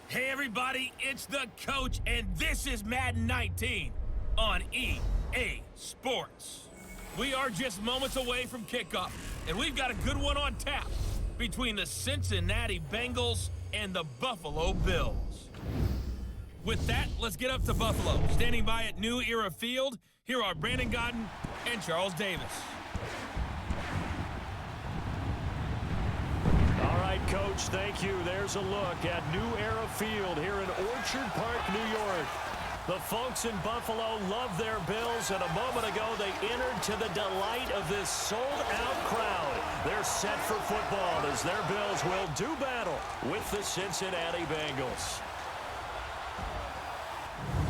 Hey everybody, it's the coach, and this is Madden 19 on EA Sports. We are just moments away from kickoff, and we've got a good one on tap between the Cincinnati Bengals and the Buffalo Bills. With that, let's get up to Buffalo. Standing by at New Era Field, here are Brandon Godden and Charles Davis. All right, Coach, thank you. There's a look at New Era Field here in Orchard Park, New York. The folks in Buffalo love their Bills, and a moment ago they entered to the delight of this sold-out crowd. They're set for football as their Bills will do battle with the Cincinnati Bengals.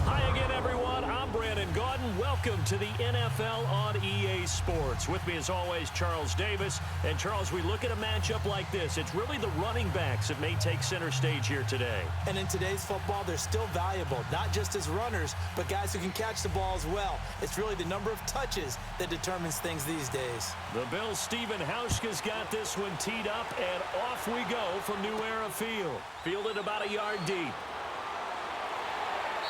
Hi again, everyone. I'm Brandon Godden. Welcome to the NFL on EA Sports. With me, as always, Charles Davis. And, Charles, we look at a matchup like this. It's really the running backs that may take center stage here today. And in today's football, they're still valuable, not just as runners, but guys who can catch the ball as well. It's really the number of touches that determines things these days. The Bills' Steven Hauschka's got this one teed up, and off we go from New Era Field. Fielded about a yard deep.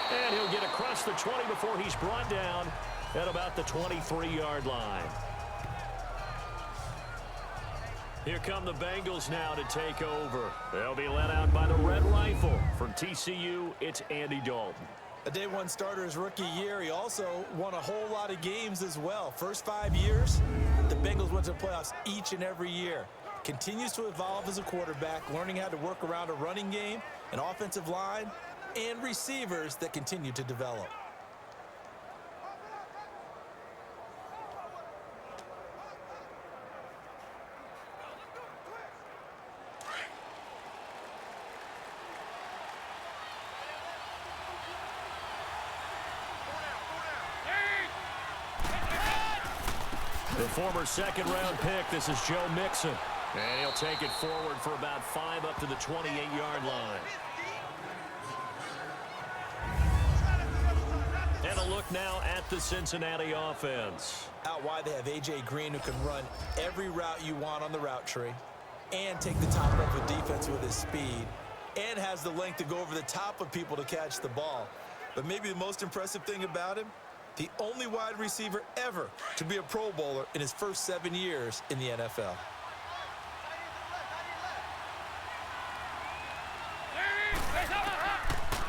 And he'll get across the 20 before he's brought down at about the 23-yard line. Here come the Bengals now to take over. They'll be led out by the Red Rifle. From TCU, it's Andy Dalton. A day one starter his rookie year. He also won a whole lot of games as well. First 5 years, the Bengals went to the playoffs each and every year. Continues to evolve as a quarterback, learning how to work around a running game, an offensive line, and receivers that continue to develop. The former second-round pick, this is Joe Mixon. And he'll take it forward for about 5 up to the 28-yard line. And a look now at the Cincinnati offense. Out wide, they have A.J. Green, who can run every route you want on the route tree and take the top of the defense with his speed and has the length to go over the top of people to catch the ball. But maybe the most impressive thing about him, the only wide receiver ever to be a Pro Bowler in his first 7 years in the NFL.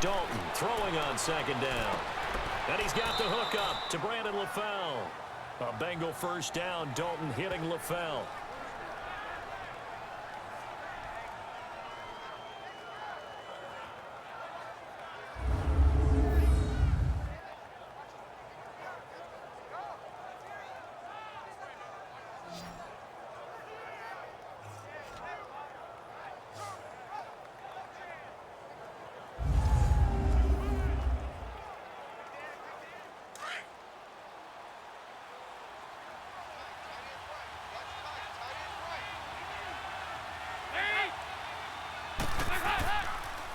Dalton throwing on second down. And he's got the hook up to Brandon LaFell. A Bengal first down, Dalton hitting LaFell.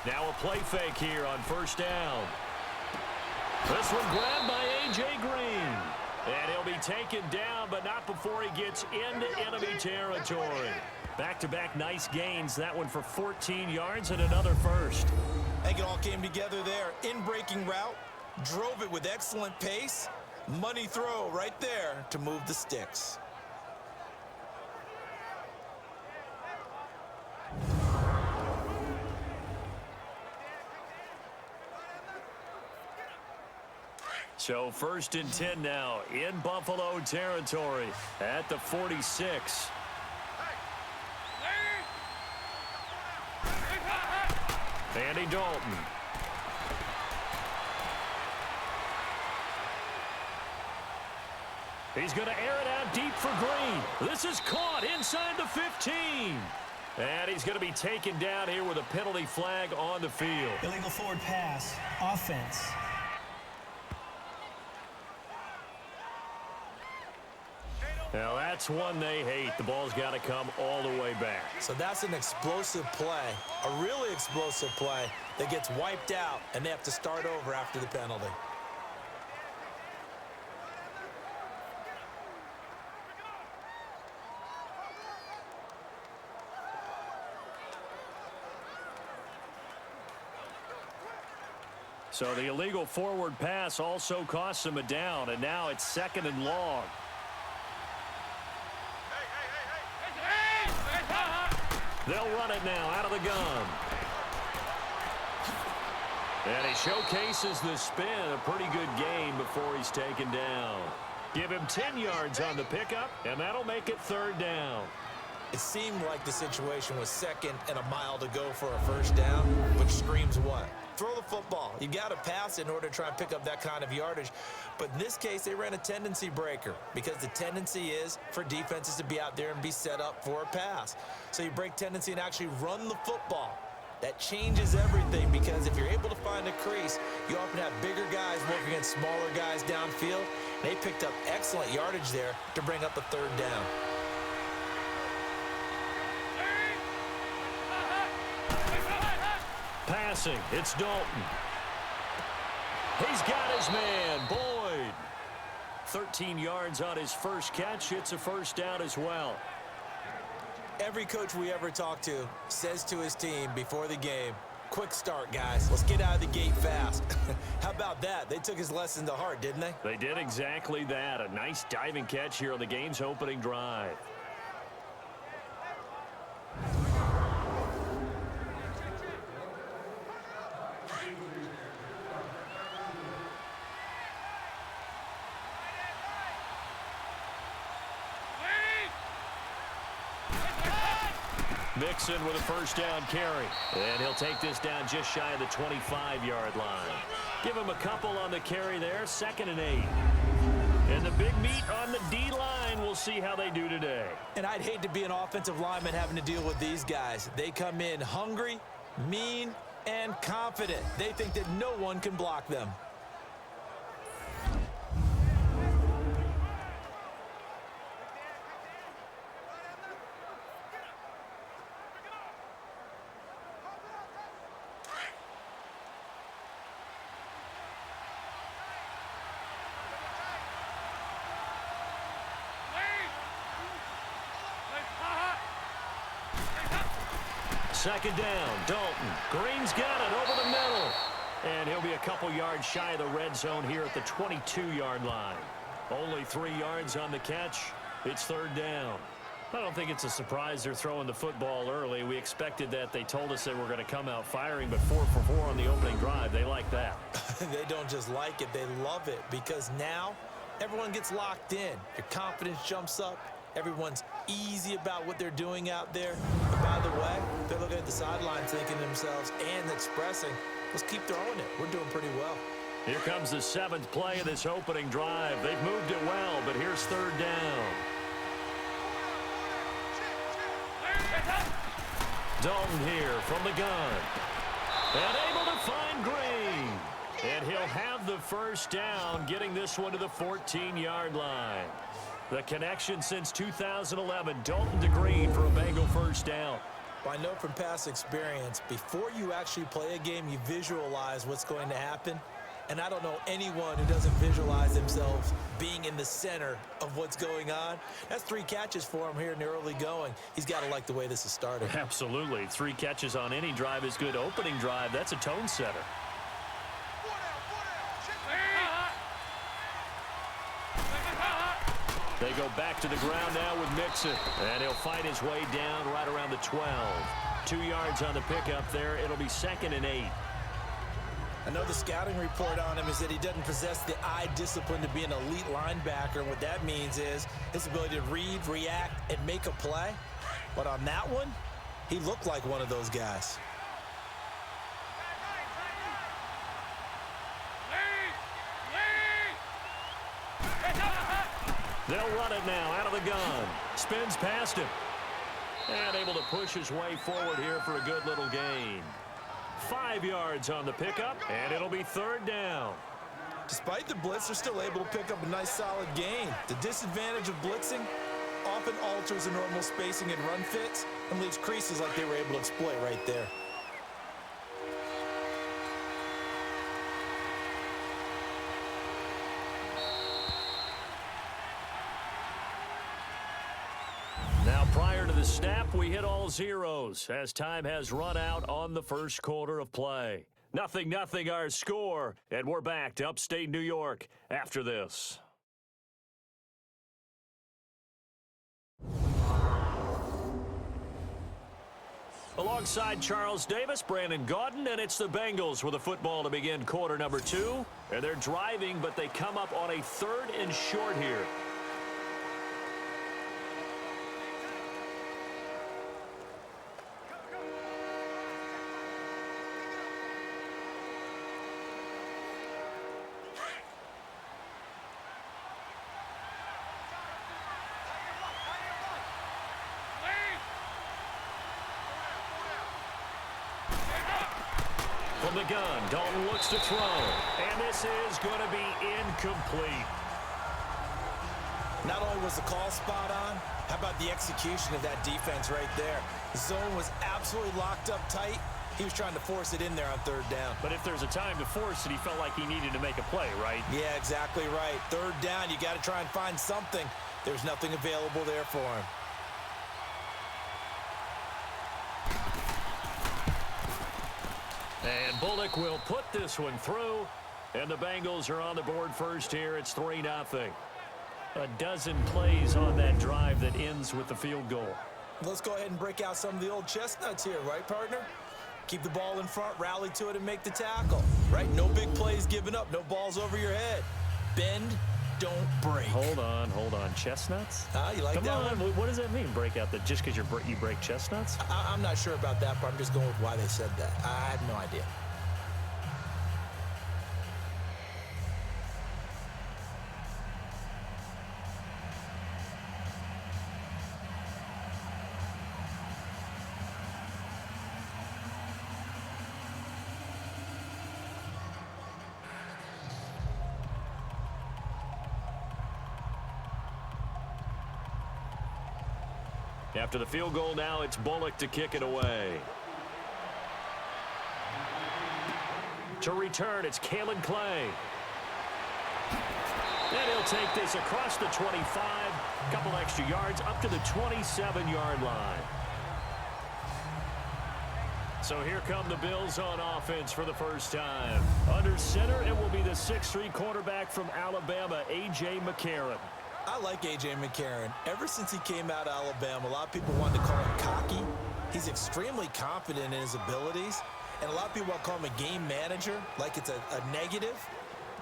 Now a play fake here on first down. This one grabbed by A.J. Green. And he'll be taken down, but not before he gets into enemy territory. Back-to-back nice gains. That one for 14 yards and another first. I think it all came together there. In-breaking route, drove it with excellent pace. Money throw right there to move the sticks. So first and 10 now in Buffalo territory at the 46. Andy Dalton. He's going to air it out deep for Green. This is caught inside the 15. And he's going to be taken down here with a penalty flag on the field. Illegal forward pass, offense. Now that's one they hate. The ball's got to come all the way back. So that's an explosive play, a really explosive play that gets wiped out, and they have to start over after the penalty. So the illegal forward pass also costs him a down, and now it's 2nd and long. They'll run it now out of the gun. And he showcases the spin, a pretty good game before he's taken down. Give him 10 yards on the pickup, and that'll make it 3rd down. It seemed like the situation was 2nd and a mile to go for a 1st down, which screams what? Throw the football. You got to pass in order to try and pick up that kind of yardage. But in this case, they ran a tendency breaker because the tendency is for defenses to be out there and be set up for a pass. So you break tendency and actually run the football. That changes everything because if you're able to find a crease, you often have bigger guys working against smaller guys downfield. They picked up excellent yardage there to bring up a 3rd down. Passing, it's Dalton. He's got his man, Boyd. 13 yards on his first catch. It's a 1st down as well. Every coach we ever talk to says to his team before the game, quick start, guys. Let's get out of the gate fast. How about that? They took his lesson to heart, didn't they? They did exactly that. A nice diving catch here on the game's opening drive. Mixon with a 1st down carry. And he'll take this down just shy of the 25-yard line. Give him a couple on the carry there. 2nd and 8. And the big meat on the D-line. We'll see how they do today. And I'd hate to be an offensive lineman having to deal with these guys. They come in hungry, mean, and confident. They think that no one can block them. Second down, Dalton. Green's got it over the middle. And he'll be a couple yards shy of the red zone here at the 22-yard line. Only 3 yards on the catch. It's 3rd down. I don't think it's a surprise they're throwing the football early. We expected that. They told us they were going to come out firing, but 4 for 4 on the opening drive. They like that. They don't just like it, they love it, because now everyone gets locked in. Your confidence jumps up. Everyone's easy about what they're doing out there. And by the way, they're looking at the sideline thinking to themselves and expressing, let's keep throwing it. We're doing pretty well. Here comes the 7th play of this opening drive. They've moved it well, but here's 3rd down. Dalton here from the gun. And able to find Green. And he'll have the 1st down, getting this one to the 14-yard line. The connection since 2011, Dalton to Green for a Bengal 1st down. Well, I know from past experience, before you actually play a game, you visualize what's going to happen. And I don't know anyone who doesn't visualize themselves being in the center of what's going on. That's 3 catches for him here in the early going. He's got to like the way this is started. Absolutely. 3 catches on any drive is good. Opening drive, that's a tone setter. They go back to the ground now with Mixon. And he'll fight his way down right around the 12. 2 yards on the pickup there. It'll be 2nd and 8. I know the scouting report on him is that he doesn't possess the eye discipline to be an elite linebacker. And what that means is his ability to read, react, and make a play. But on that one, he looked like one of those guys. They'll run it now out of the gun. Spins past him. And able to push his way forward here for a good little gain. 5 yards on the pickup, and it'll be 3rd down. Despite the blitz, they're still able to pick up a nice solid gain. The disadvantage of blitzing often alters the normal spacing and run fits and leaves creases like they were able to exploit right there. Now, prior to the snap, we hit all zeros as time has run out on the first quarter of play. 0-0 our score, and we're back to upstate New York after this. Alongside Charles Davis, Brandon Gaudin, and it's the Bengals with a football to begin quarter number 2. And they're driving, but they come up on a 3rd and short here. From the gun, Dalton looks to throw, and this is going to be incomplete. Not only was the call spot on, how about the execution of that defense right there? The zone was absolutely locked up tight. He was trying to force it in there on 3rd down. But if there's a time to force it, he felt like he needed to make a play, right? Yeah, exactly right. 3rd down, you got to try and find something. There's nothing available there for him. And Bullock will put this one through, and the Bengals are on the board first here. It's 3-0. A dozen plays on that drive that ends with the field goal. Let's go ahead and break out some of the old chestnuts here, right, partner? Keep the ball in front, rally to it, and make the tackle, right? No big plays given up, no balls over your head. Bend, don't break. Hold on. Chestnuts? You like Come that on, one? what does that mean, break out? Just because you break chestnuts? I'm not sure about that, but I'm just going with why they said that. I have no idea. After the field goal now, it's Bullock to kick it away. To return, it's Kalen Clay. And he'll take this across the 25, couple extra yards, up to the 27-yard line. So here come the Bills on offense for the first time. Under center, it will be the 6'3" quarterback from Alabama, A.J. McCarron. I like A.J. McCarron. Ever since he came out of Alabama, a lot of people wanted to call him cocky. He's extremely confident in his abilities. And a lot of people want to call him a game manager, like it's a negative.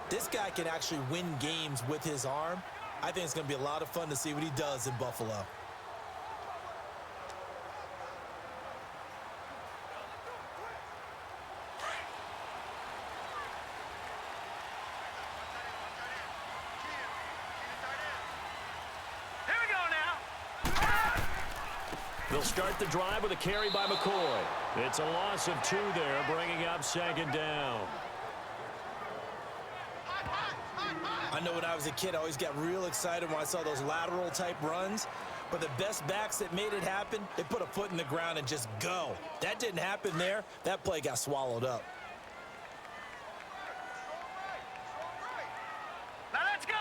This guy can actually win games with his arm. I think it's going to be a lot of fun to see what he does in Buffalo. They'll start the drive with a carry by McCoy. It's a loss of 2 there, bringing up 2nd down. I know when I was a kid, I always got real excited when I saw those lateral-type runs. But the best backs that made it happen, they put a foot in the ground and just go. That didn't happen there. That play got swallowed up. Now let's go.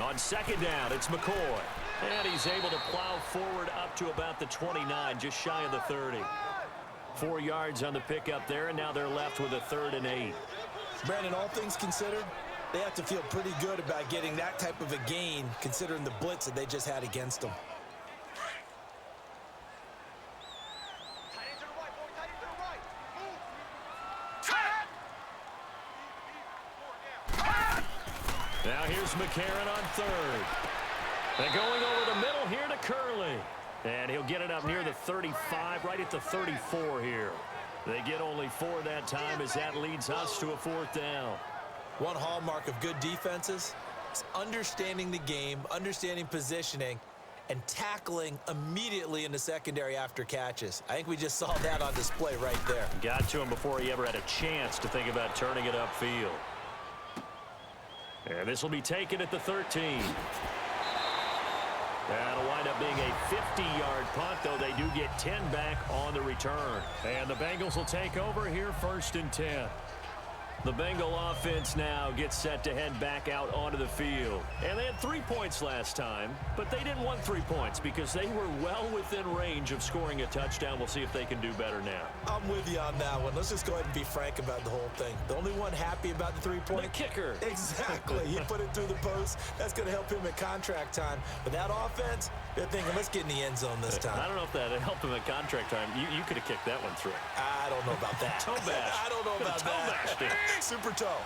On 2nd down, it's McCoy. And he's able to plow forward up to about the 29, just shy of the 30. 4 yards on the pickup there, and now they're left with a 3rd and 8. Brandon, all things considered, they have to feel pretty good about getting that type of a gain, considering the blitz that they just had against them. Now here's McCarron on 3rd. They're going over the middle here to Curley. And he'll get it up near the 35, right at the 34 here. They get only 4 that time as that leads us to a 4th down. One hallmark of good defenses is understanding the game, understanding positioning, and tackling immediately in the secondary after catches. I think we just saw that on display right there. Got to him before he ever had a chance to think about turning it upfield. And this will be taken at the 13. That'll wind up being a 50-yard punt, though they do get 10 back on the return. And the Bengals will take over here 1st and 10. The Bengal offense now gets set to head back out onto the field. And they had 3 points last time, but they didn't want 3 points because they were well within range of scoring a touchdown. We'll see if they can do better now. I'm with you on that one. Let's just go ahead and be frank about the whole thing. The only one happy about the 3-point? The kicker. Exactly. He put it through the post. That's going to help him at contract time. But that offense, they're thinking, let's get in the end zone this time. I don't know if that helped him at contract time. You could have kicked that one through. I don't know about that. Toe bash. I don't know about that. Super toe.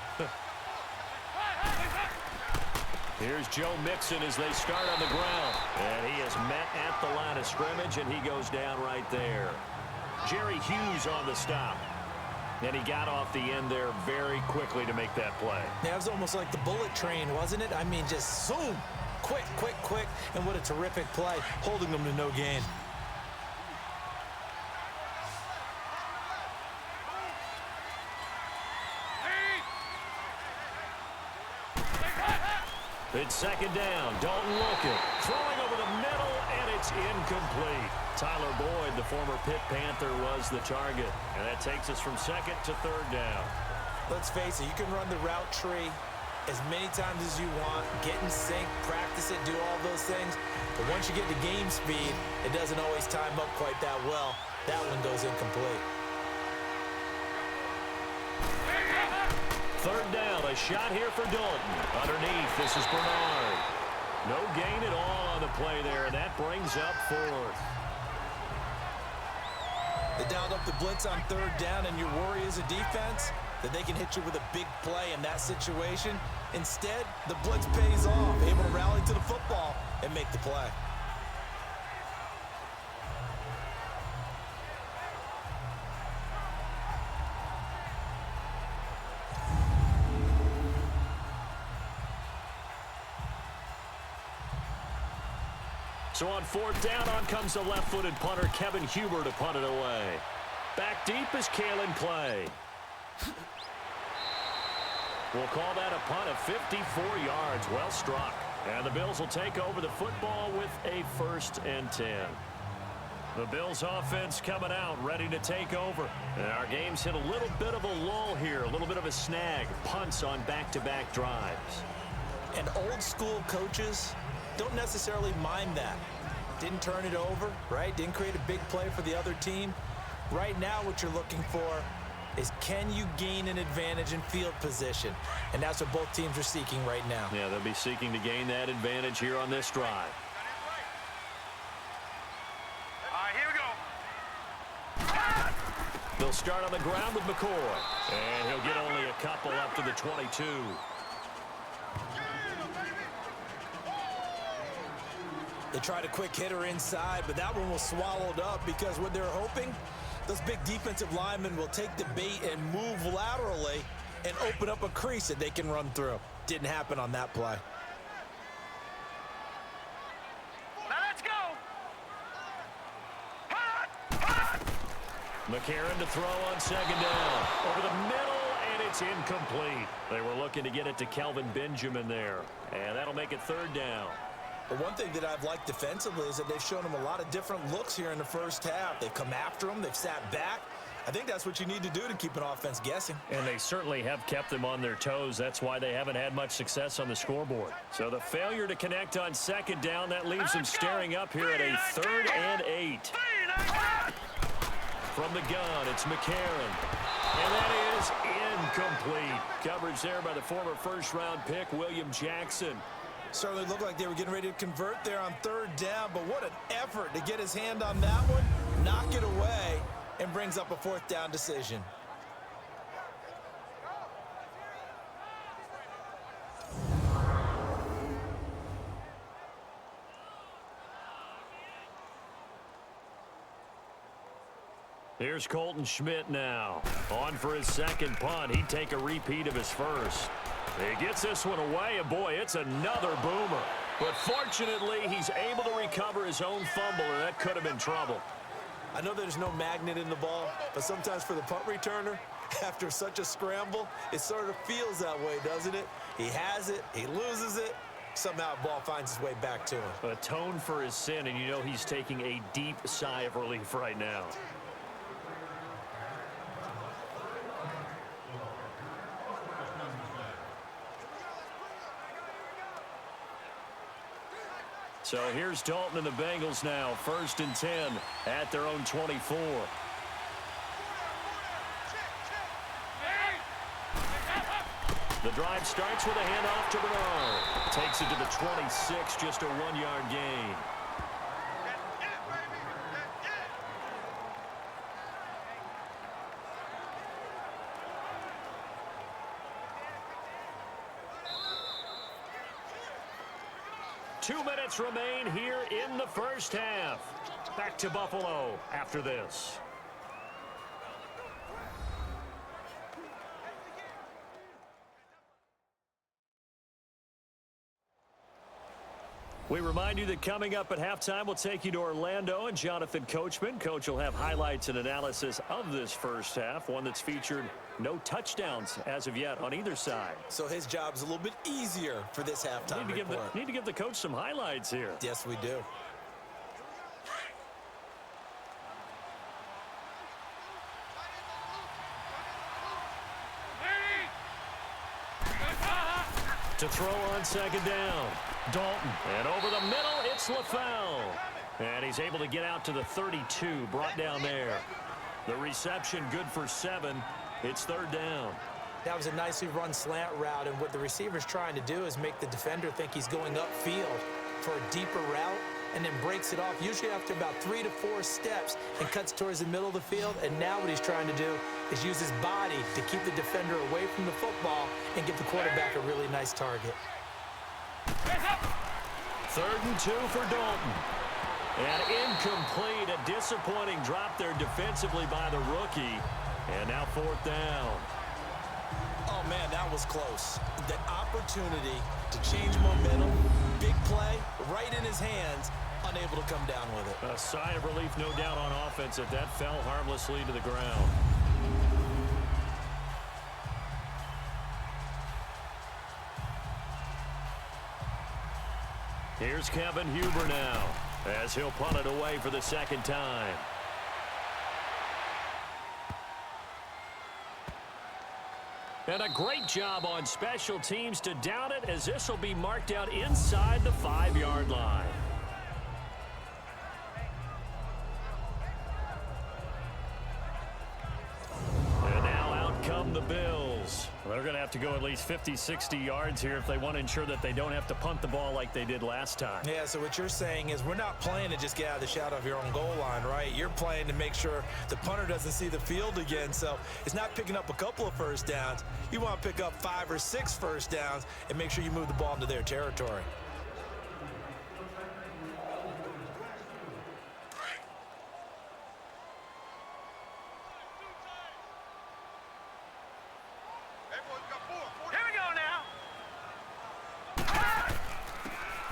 Here's Joe Mixon as they start on the ground. And he is met at the line of scrimmage, and he goes down right there. Jerry Hughes on the stop. And he got off the end there very quickly to make that play. Yeah, it was almost like the bullet train, wasn't it? I mean, just zoom. Quick, quick, quick. And what a terrific play, holding them to no gain. It's second down. Dalton Lockett throwing over the middle, and it's incomplete. Tyler Boyd, the former Pitt Panther, was the target. And that takes us from second to third down. Let's face it, you can run the route tree as many times as you want, get in sync, practice it, do all those things. But once you get to game speed, it doesn't always time up quite that well. That one goes incomplete. Third down, a shot here for Dalton. Underneath, this is Bernard. No gain at all on the play there, and that brings up fourth. They dialed up the blitz on third down, and your worry as a defense that they can hit you with a big play in that situation. Instead, the blitz pays off, able to rally to the football and make the play. So on fourth down, on comes the left-footed punter, Kevin Huber, to punt it away. Back deep is Kalen Clay. We'll call that a punt of 54 yards. Well struck. And the Bills will take over the football with a 1st and 10. The Bills offense coming out, ready to take over. And our game's hit a little bit of a lull here, a little bit of a snag. Punts on back-to-back drives. And old school coaches don't necessarily mind that. Didn't turn it over, right? Didn't create a big play for the other team. Right now what you're looking for is, can you gain an advantage in field position? And that's what both teams are seeking right now. Yeah, they'll be seeking to gain that advantage here on this drive. All right, here we go. They'll start on the ground with McCoy. And he'll get only a couple up to the 22. They tried a quick hitter inside, but that one was swallowed up because what they're hoping, those big defensive linemen will take the bait and move laterally and open up a crease that they can run through. Didn't happen on that play. Now let's go. McCarron to throw on second down. Over the middle, and it's incomplete. They were looking to get it to Kelvin Benjamin there. And that'll make it third down. But one thing that I've liked defensively is that they've shown them a lot of different looks here in the first half. They've come after them. They've sat back. I think that's what you need to do to keep an offense guessing. And they certainly have kept them on their toes. That's why they haven't had much success on the scoreboard. So the failure to connect on second down, that leaves them staring up here at a 3rd and 8. From the gun, it's McCarron. And that is incomplete. Coverage there by the former first-round pick, William Jackson. Certainly looked like they were getting ready to convert there on third down, but what an effort to get his hand on that one, knock it away, and brings up a 4th down decision. Here's Colton Schmidt now. On for his second punt. He'd take a repeat of his first. He gets this one away, and boy, it's another boomer. But fortunately, he's able to recover his own fumble, and that could have been trouble. I know there's no magnet in the ball, but sometimes for the punt returner, after such a scramble, it sort of feels that way, doesn't it? He has it, he loses it, somehow the ball finds its way back to him. Atone for his sin, and you know he's taking a deep sigh of relief right now. So here's Dalton and the Bengals now, 1st and 10 at their own 24. The drive starts with a handoff to Bernard. Takes it to the 26, just a 1-yard gain. Two minutes remain here in the first half. Back to Buffalo after this. We remind you that coming up at halftime, we'll take you to Orlando and Jonathan Coachman. Coach will have highlights and analysis of this first half, one that's featured no touchdowns as of yet on either side. So his job's a little bit easier for this halftime report. Need to give the coach some highlights here. Yes, we do. To throw on 2nd down. Dalton. And over the middle, it's LaFell. And he's able to get out to the 32, brought down there. The reception good for 7. It's 3rd down. That was a nicely run slant route, and what the receiver's trying to do is make the defender think he's going upfield for a deeper route, and then breaks it off, usually after about 3 to 4 steps, and cuts towards the middle of the field. And now what he's trying to do is use his body to keep the defender away from the football and give the quarterback a really nice target. 3rd and 2 for Dalton. And incomplete, a disappointing drop there defensively by the rookie. And now 4th down. Oh, man, that was close. The opportunity to change momentum, big play, right in his hands, unable to come down with it. A sigh of relief, no doubt, on offense that fell harmlessly to the ground. Here's Kevin Huber now, as he'll punt it away for the 2nd time. And a great job on special teams to down it, as this will be marked out inside the 5-yard line. And now out come the Bills. They're going to have to go at least 50, 60 yards here if they want to ensure that they don't have to punt the ball like they did last time. Yeah, so what you're saying is we're not playing to just get out of the shadow of your own goal line, right? You're playing to make sure the punter doesn't see the field again. So it's not picking up a couple of first downs. You want to pick up 5 or 6 first downs and make sure you move the ball into their territory.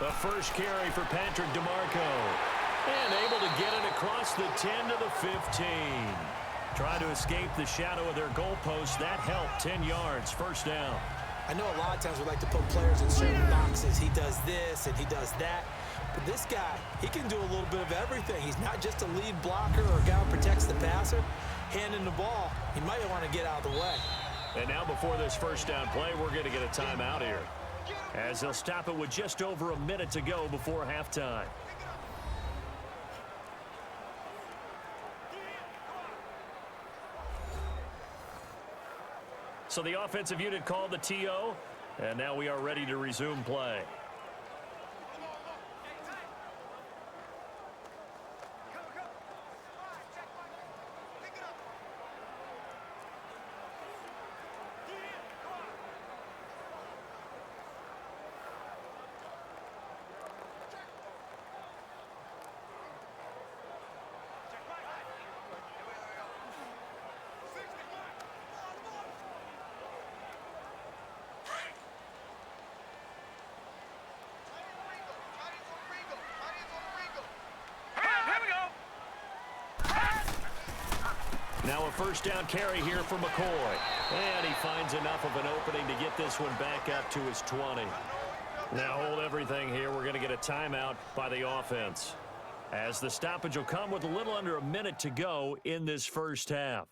The first carry for Patrick DeMarco. And able to get it across the 10 to the 15. Trying to escape the shadow of their goalpost. That helped. 10 yards. First down. I know a lot of times we like to put players in certain boxes. He does this and he does that. But this guy, he can do a little bit of everything. He's not just a lead blocker or a guy who protects the passer. Handing the ball, he might want to get out of the way. And now before this first down play, we're going to get a timeout here, as they'll stop it with just over a minute to go before halftime. So the offensive unit called the TO, and now we are ready to resume play. Now a first down carry here for McCoy. And he finds enough of an opening to get this one back up to his 20. Now hold everything here. We're going to get a timeout by the offense, as the stoppage will come with a little under a minute to go in this first half.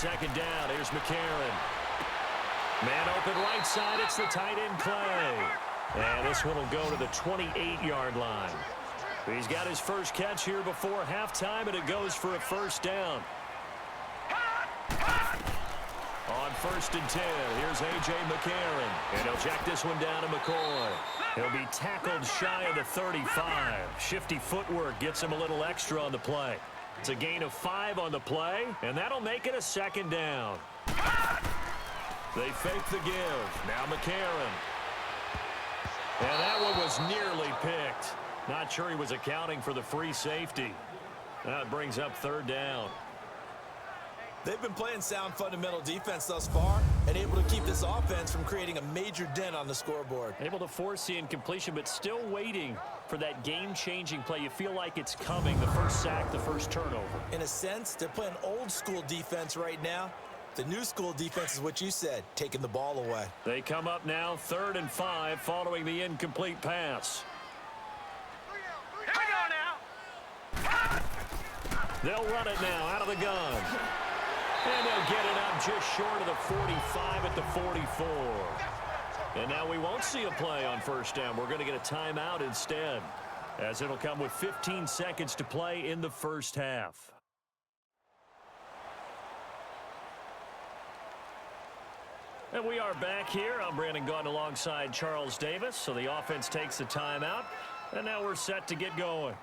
second down. Here's McCarron. Man open right side. It's the tight end Clay. And this one will go to the 28-yard line. He's got his first catch here before halftime, and it goes for a first down. On 1st and 10, here's A.J. McCarron. And he'll check this one down to McCoy. He'll be tackled shy of the 35. Shifty footwork gets him a little extra on the play. It's a gain of 5 on the play, and that'll make it a second down. They fake the give. Now McCarron. And that one was nearly picked. Not sure he was accounting for the free safety. That brings up 3rd down. They've been playing sound fundamental defense thus far and able to keep this offense from creating a major dent on the scoreboard. Able to force the incompletion, but still waiting for that game-changing play. You feel like it's coming, the first sack, the first turnover. In a sense, they're playing old-school defense right now. The new school defense is what you said, taking the ball away. They come up now 3rd and 5 following the incomplete pass. Here we go now. They'll run it now out of the gun. And they'll get it up just short of the 45 at the 44. And now we won't see a play on 1st down. We're going to get a timeout instead, as it'll come with 15 seconds to play in the first half. And we are back here. I'm Brandon Gaunt alongside Charles Davis. So the offense takes the timeout, and now we're set to get going.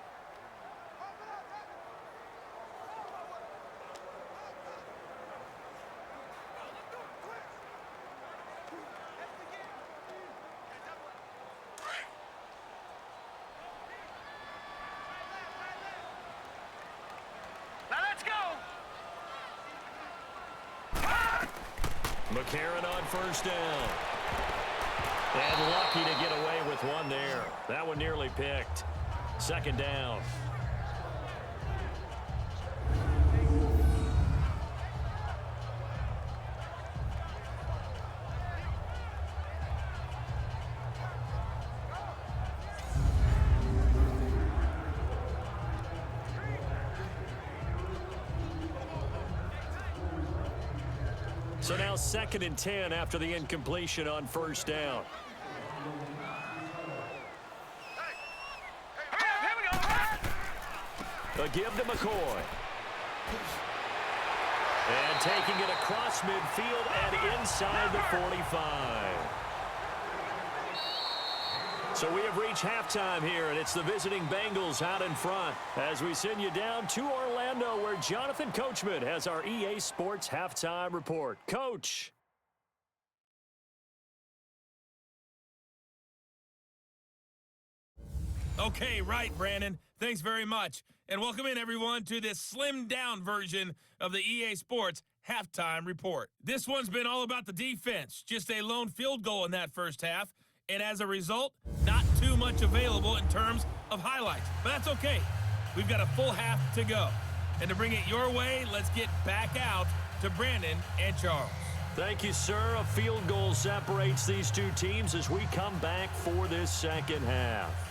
McCarron on 1st down. And lucky to get away with one there. That one nearly picked. 2nd down. So now 2nd and 10 after the incompletion on 1st down. A give to McCoy. And taking it across midfield and inside the 45. So we have reached halftime here, and it's the visiting Bengals out in front as we send you down to Orlando, where Jonathan Coachman has our EA Sports halftime report. Coach. Okay, right, Brandon. Thanks very much. And welcome in, everyone, to this slimmed-down version of the EA Sports halftime report. This one's been all about the defense. Just a lone field goal in that first half. And as a result, not too much available in terms of highlights. But that's okay. We've got a full half to go. And to bring it your way, let's get back out to Brandon and Charles. Thank you, sir. A field goal separates these two teams as we come back for this second half.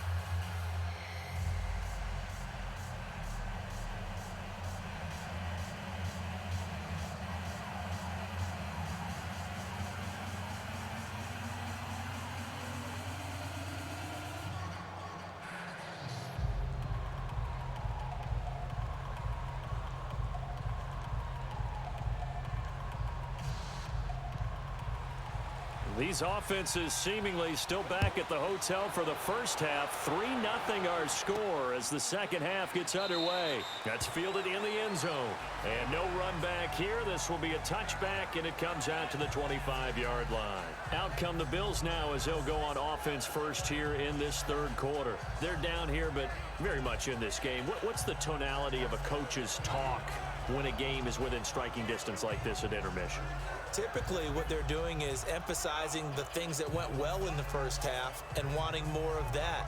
These offenses seemingly still back at the hotel for the first half. 3-0 our score as the second half gets underway. That's fielded in the end zone. And no run back here. This will be a touchback, and it comes out to the 25-yard line. Out come the Bills now as they'll go on offense first here in this 3rd quarter. They're down here, but very much in this game. What's the tonality of a coach's talk when a game is within striking distance like this at intermission? Typically, what they're doing is emphasizing the things that went well in the first half and wanting more of that.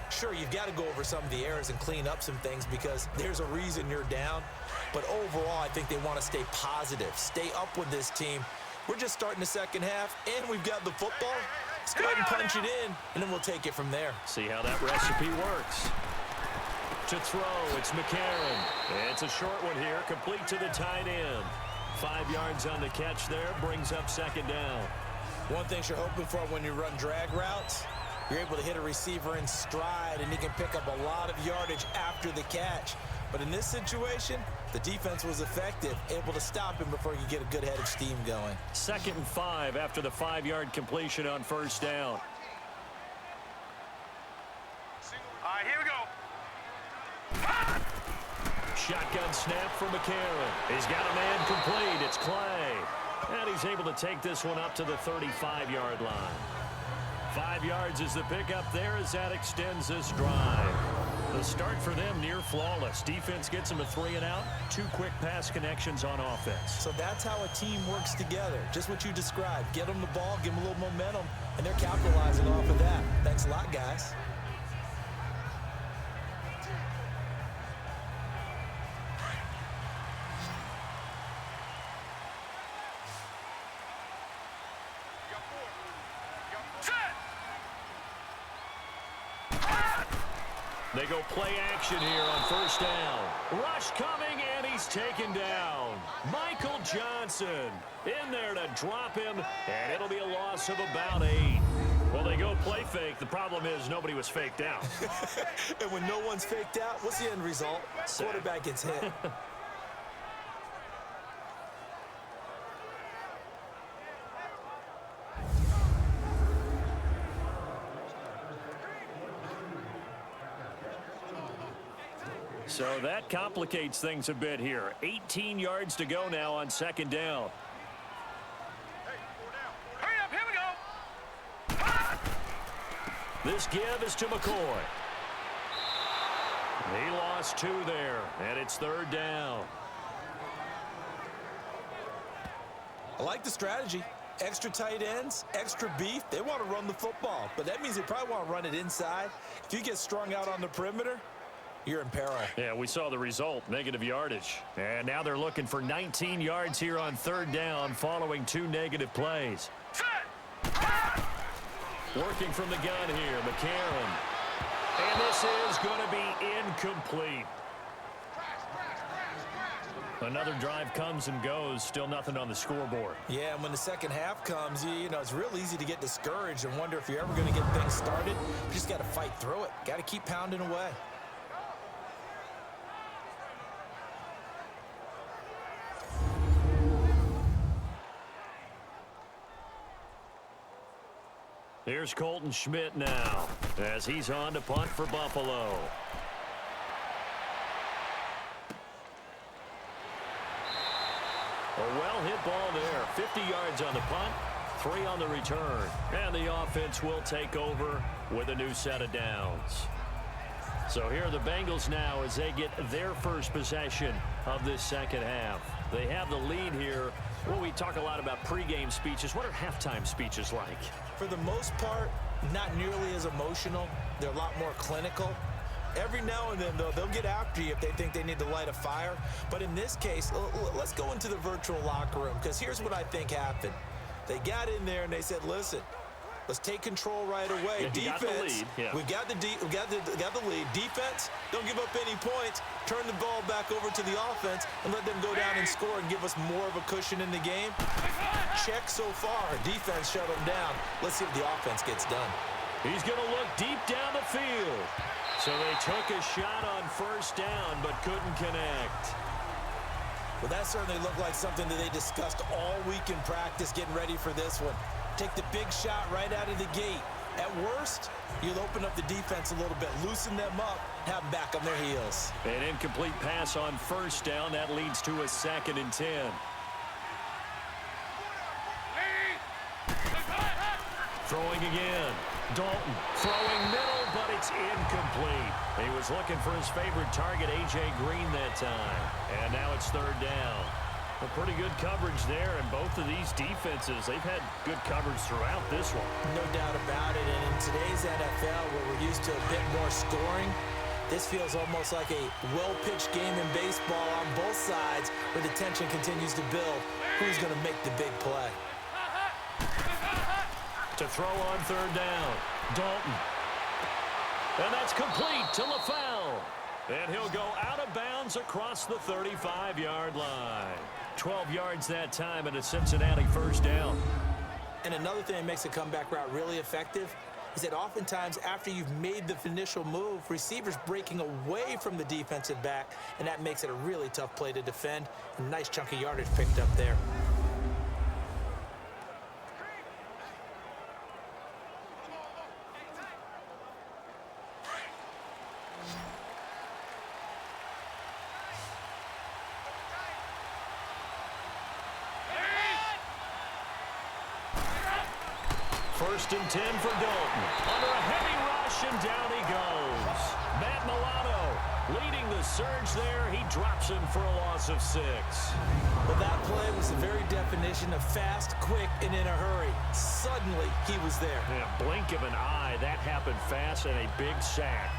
Sure, you've got to go over some of the errors and clean up some things because there's a reason you're down. But overall, I think they want to stay positive, stay up with this team. We're just starting the second half, and we've got the football. Let's go ahead and punch it in, and then we'll take it from there. See how that recipe works. To throw, it's McCarron. It's a short one here, complete to the tight end. 5 yards on the catch there, brings up second down. One thing you're hoping for when you run drag routes, you're able to hit a receiver in stride, and he can pick up a lot of yardage after the catch. But in this situation, the defense was effective, able to stop him before he could get a good head of steam going. 2nd and 5 after the 5-yard completion on first down. All right, here we go. Shotgun snap for McCarron. He's got a man complete. It's Clay. And he's able to take this one up to the 35-yard line. 5 yards is the pickup there as that extends this drive. The start for them near flawless. Defense gets them a 3-and-out. 2 quick pass connections on offense. So that's how a team works together. Just what you described. Get them the ball, give them a little momentum, and they're capitalizing off of that. Thanks a lot, guys. They go play action here on first down. Rush coming, and he's taken down. Michael Johnson in there to drop him, and it'll be a loss of about 8. Well, they go play fake. The problem is nobody was faked out. And when no one's faked out, what's the end result? Quarterback gets hit. So that complicates things a bit here. 18 yards to go now on second down. Hurry up, here we go. This give is to McCoy. He lost 2 there, and it's third down. I like the strategy. Extra tight ends, extra beef. They want to run the football, but that means they probably want to run it inside. If you get strung out on the perimeter, you're in peril. Yeah, we saw the result, negative yardage. And now they're looking for 19 yards here on third down following 2 negative plays. Working from the gun here, McCarron. And this is going to be incomplete. Another drive comes and goes, still nothing on the scoreboard. Yeah, and when the second half comes, you know, it's real easy to get discouraged and wonder if you're ever going to get things started. You just got to fight through it. Got to keep pounding away. Here's Colton Schmidt now as he's on to punt for Buffalo. A well-hit ball there. 50 yards on the punt, 3 on the return. And the offense will take over with a new set of downs. So here are the Bengals now as they get their first possession of this second half. They have the lead here. Well, we talk a lot about pregame speeches. What are halftime speeches like? For the most part, not nearly as emotional. They're a lot more clinical. Every now and then, though, they'll get after you if they think they need to light a fire. But in this case, let's go into the virtual locker room, because here's what I think happened. They got in there and they said, listen, let's take control right away. Yeah, defense, we got the lead. Defense, don't give up any points. Turn the ball back over to the offense and let them go down and score and give us more of a cushion in the game. Check so far. Defense shut them down. Let's see if the offense gets done. He's going to look deep down the field. So they took a shot on first down but couldn't connect. Well, that certainly looked like something that they discussed all week in practice getting ready for this one. Take the big shot right out of the gate. At worst, you'll open up the defense a little bit, loosen them up, have them back on their heels. An incomplete pass on first down. That leads to a 2nd and 10. Throwing again. Dalton throwing middle, but it's incomplete. He was looking for his favorite target, A.J. Green, that time. And now it's third down. A pretty good coverage there, and both of these defenses, they've had good coverage throughout this one. No doubt about it, and in today's NFL, where we're used to a bit more scoring, this feels almost like a well-pitched game in baseball on both sides, where the tension continues to build. Who's going to make the big play? To throw on third down, Dalton. And that's complete to LaFell. And he'll go out of bounds across the 35-yard line. 12 yards that time and a Cincinnati first down. And another thing that makes a comeback route really effective is that oftentimes after you've made the initial move, receivers breaking away from the defensive back, and that makes it a really tough play to defend. A nice chunk of yardage picked up there. First and 10 for Dalton. Under a heavy rush, and down he goes. Matt Milano leading the surge there. He drops him for a loss of 6. Well, that play was the very definition of fast, quick, and in a hurry. Suddenly, he was there. In a blink of an eye, that happened fast, and a big sack.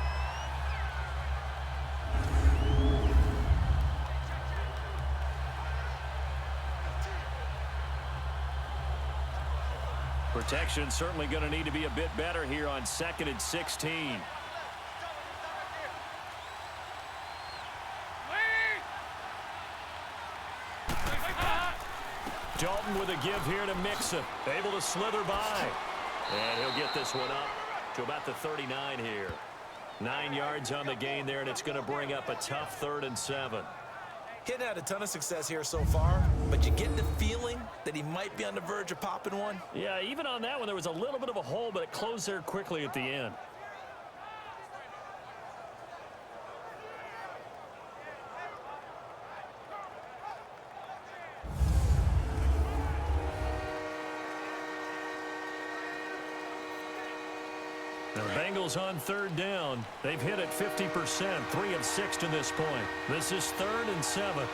Protection certainly going to need to be a bit better here on 2nd and 16. Dalton with a give here to Mixon. Able to slither by. And he'll get this one up to about the 39 here. 9 yards on the gain there, and it's going to bring up a tough 3rd and 7. He'd had a ton of success here so far, but you get the feeling that he might be on the verge of popping one. Yeah, even on that one, there was a little bit of a hole, but it closed there quickly at the end. The Bengals on 3rd down. They've hit it 50%, 3 of 6 to this point. This is 3rd and 7.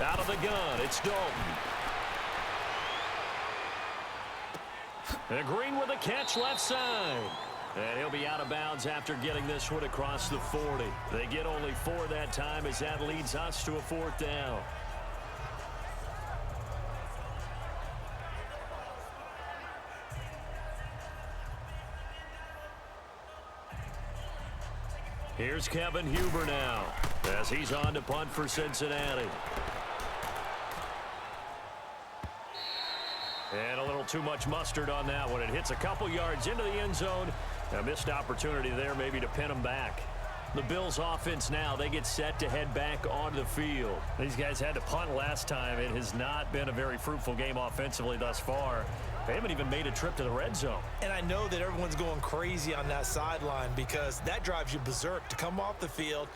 Out of the gun, it's Dalton. And Green with a catch left side. And he'll be out of bounds after getting this one across the 40. They get only 4 that time as that leads us to a 4th down. Here's Kevin Huber now as he's on to punt for Cincinnati. And a little too much mustard on that one. It hits a couple yards into the end zone. A missed opportunity there maybe to pin them back. The Bills offense now, they get set to head back onto the field. These guys had to punt last time. It has not been a very fruitful game offensively thus far. They haven't even made a trip to the red zone. And I know that everyone's going crazy on that sideline because that drives you berserk to come off the field,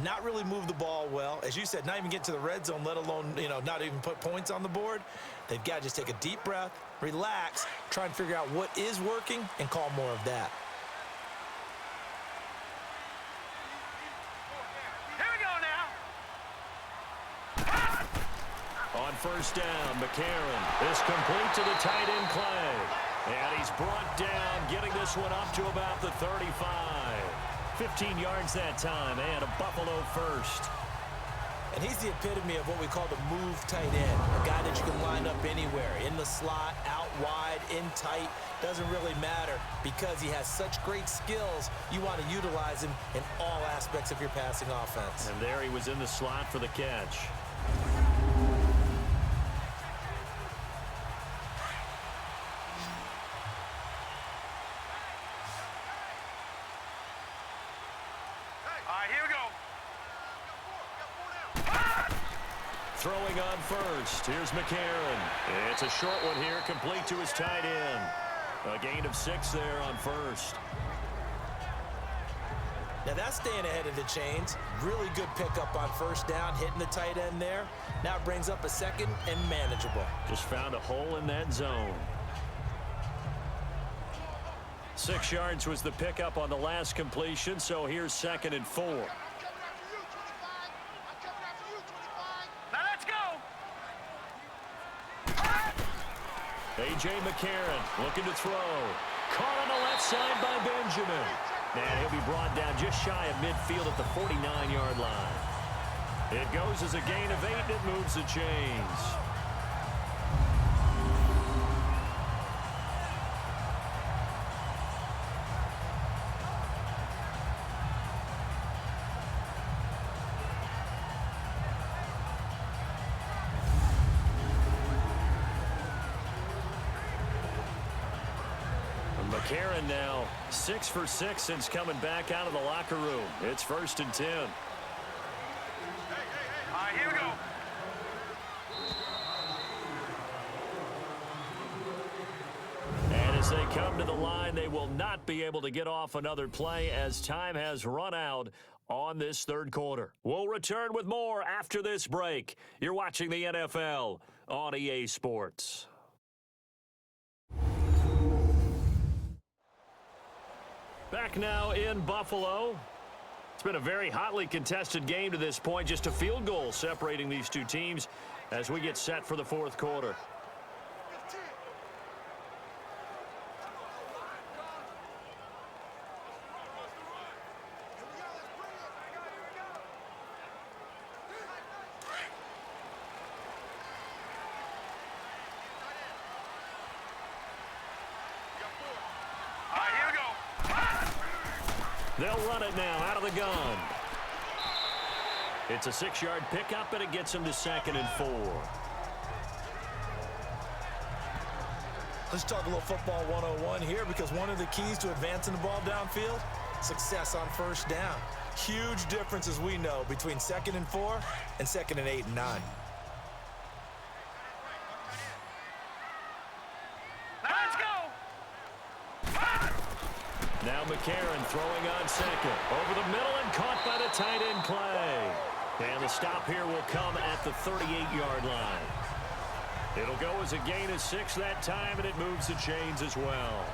not really move the ball well. As you said, not even get to the red zone, let alone, not even put points on the board. They've got to just take a deep breath, relax, try and figure out what is working and call more of that. On 1st down, McCarron is complete to the tight end Clay. And he's brought down, getting this one up to about the 35. 15 yards that time, and a Buffalo first. And he's the epitome of what we call the move tight end. A guy that you can line up anywhere, in the slot, out wide, in tight. Doesn't really matter because he has such great skills. You want to utilize him in all aspects of your passing offense. And there he was in the slot for the catch. Throwing on first. Here's McCarron. It's a short one here, complete to his tight end. A gain of 6 there on first. Now that's staying ahead of the chains. Really good pickup on 1st down, hitting the tight end there. Now it brings up a 2nd and manageable. Just found a hole in that zone. 6 yards was the pickup on the last completion, so here's 2nd and 4. A.J. McCarron looking to throw. Caught on the left side by Benjamin. And he'll be brought down just shy of midfield at the 49-yard line. It goes as a gain of 8, and it moves the chains. McCarron now 6 for 6 since coming back out of the locker room. It's 1st and 10. All right, here we go. And as they come to the line, they will not be able to get off another play as time has run out on this third quarter. We'll return with more after this break. You're watching the NFL on EA Sports. Back now in Buffalo. It's been a very hotly contested game to this point. Just a field goal separating these two teams as we get set for the fourth quarter. They'll run it now out of the gun. It's a 6-yard pickup, and it gets them to 2nd and 4. Let's talk a little football 101 here, because one of the keys to advancing the ball downfield, success on first down. Huge difference, as we know, between 2nd and 4 and 2nd and 8 and 9. Now McCarron throwing on 2nd. Over the middle and caught by the tight end Clay. And the stop here will come at the 38-yard line. It'll go as a gain of 6 that time, and it moves the chains as well.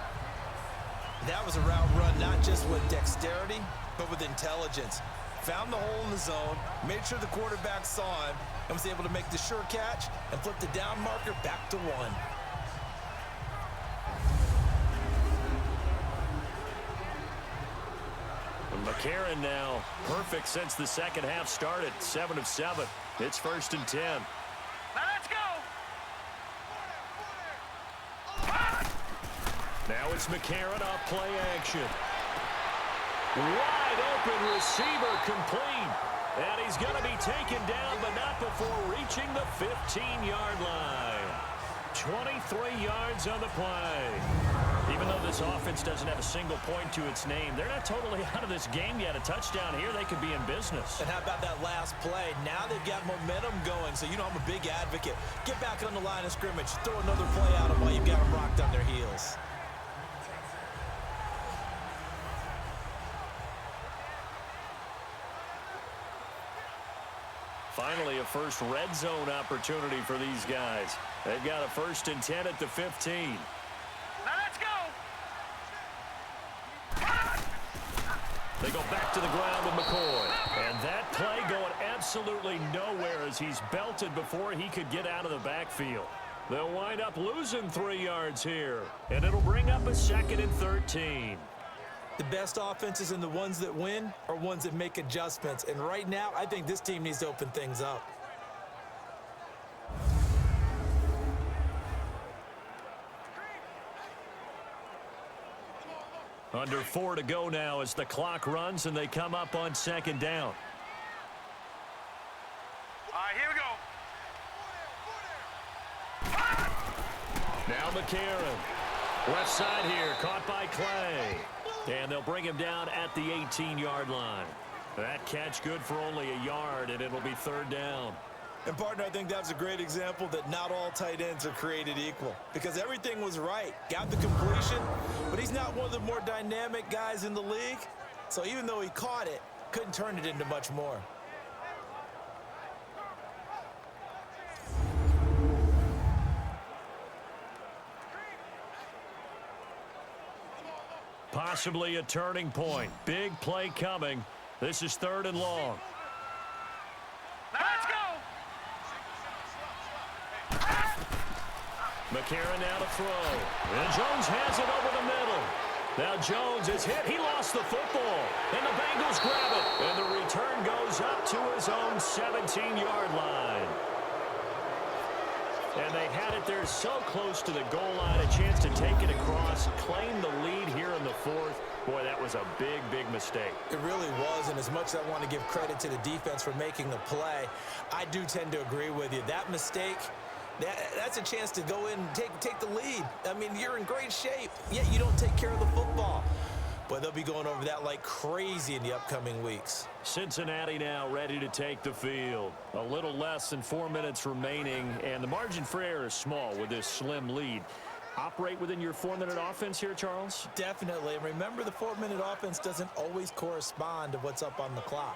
That was a route run not just with dexterity, but with intelligence. Found the hole in the zone, made sure the quarterback saw him, and was able to make the sure catch and flip the down marker back to 1. McCarron now perfect since the second half started. 7 of 7. It's 1st and 10. Let's go. Now it's McCarron off play action. Wide open receiver complete. And he's going to be taken down, but not before reaching the 15-yard line. 23 yards on the play. Even though this offense doesn't have a single point to its name, they're not totally out of this game yet. A touchdown here, they could be in business. And how about that last play? Now they've got momentum going, so you know I'm a big advocate. Get back on the line of scrimmage. Throw another play out of while you've got them rocked on their heels. Finally, a first red zone opportunity for these guys. They've got a 1st and 10 at the 15. Let's go. They go back to the ground with McCoy. And that play going absolutely nowhere as he's belted before he could get out of the backfield. They'll wind up losing 3 yards here. And it'll bring up a 2nd and 13. The best offenses and the ones that win are ones that make adjustments. And right now, I think this team needs to open things up. Under 4 to go now as the clock runs and they come up on 2nd down. All right, here we go. Now McCarron. Left side here, caught by Clay. And they'll bring him down at the 18-yard line. That catch good for only a yard, and it'll be 3rd down. And, partner, I think that's a great example that not all tight ends are created equal, because everything was right. Got the completion, but he's not one of the more dynamic guys in the league. So even though he caught it, couldn't turn it into much more. Possibly a turning point. Big play coming. This is 3rd and long. Let's go. McCarron now to throw. And Jones has it over the middle. Now Jones is hit. He lost the football. And the Bengals grab it. And the return goes up to his own 17-yard line. And they had it there so close to the goal line. A chance to take it across, claim the lead here in the 4th. Boy, that was a big, big mistake. It really was, and as much as I want to give credit to the defense for making the play, I do tend to agree with you. That mistake That's a chance to go in and take the lead. I mean, you're in great shape, yet you don't take care of the football. But they'll be going over that like crazy in the upcoming weeks. Cincinnati now ready to take the field. A little less than 4 minutes remaining, and the margin for error is small with this slim lead. Operate within your 4-minute offense here, Charles? Definitely. And remember, the 4-minute offense doesn't always correspond to what's up on the clock.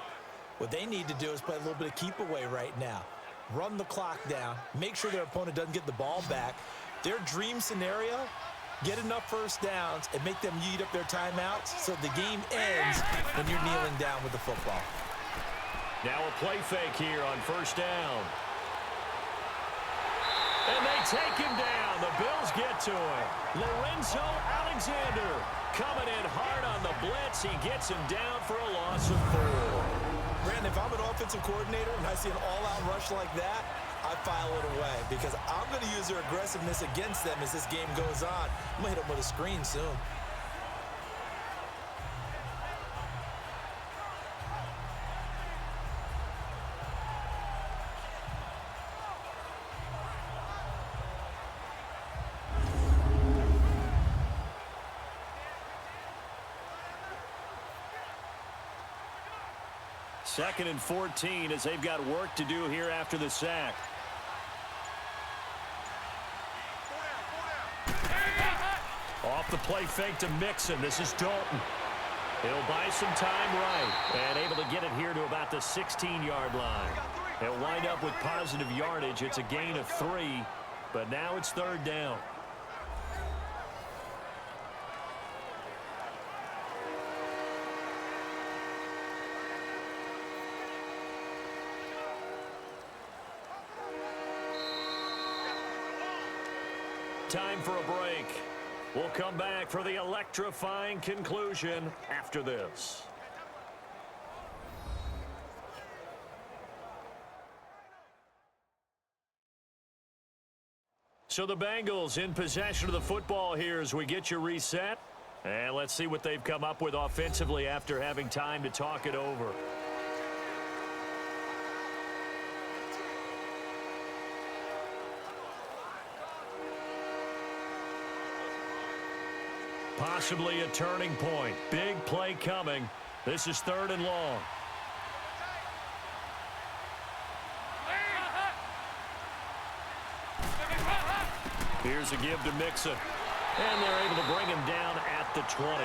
What they need to do is play a little bit of keep away right now. Run the clock down. Make sure their opponent doesn't get the ball back. Their dream scenario, get enough first downs and make them eat up their timeouts so the game ends when you're kneeling down with the football. Now a play fake here on first down. And they take him down. The Bills get to him. Lorenzo Alexander coming in hard on the blitz. He gets him down for a loss of 4. Brandon, if I'm an offensive coordinator and I see an all-out rush like that, I file it away because I'm going to use their aggressiveness against them as this game goes on. I'm going to hit them with a screen soon. Second and 14 as they've got work to do here after the sack. Off the play fake to Mixon. This is Dalton. He'll buy some time right and able to get it here to about the 16-yard line. He'll wind up with positive yardage. It's a gain of 3, but now it's third down. Time for a break. We'll come back for the electrifying conclusion after this. So the Bengals in possession of the football here as we get you reset. And let's see what they've come up with offensively after having time to talk it over. Possibly a turning point. Big play coming. This is third and long. Here's a give to Mixon. And they're able to bring him down at the 20.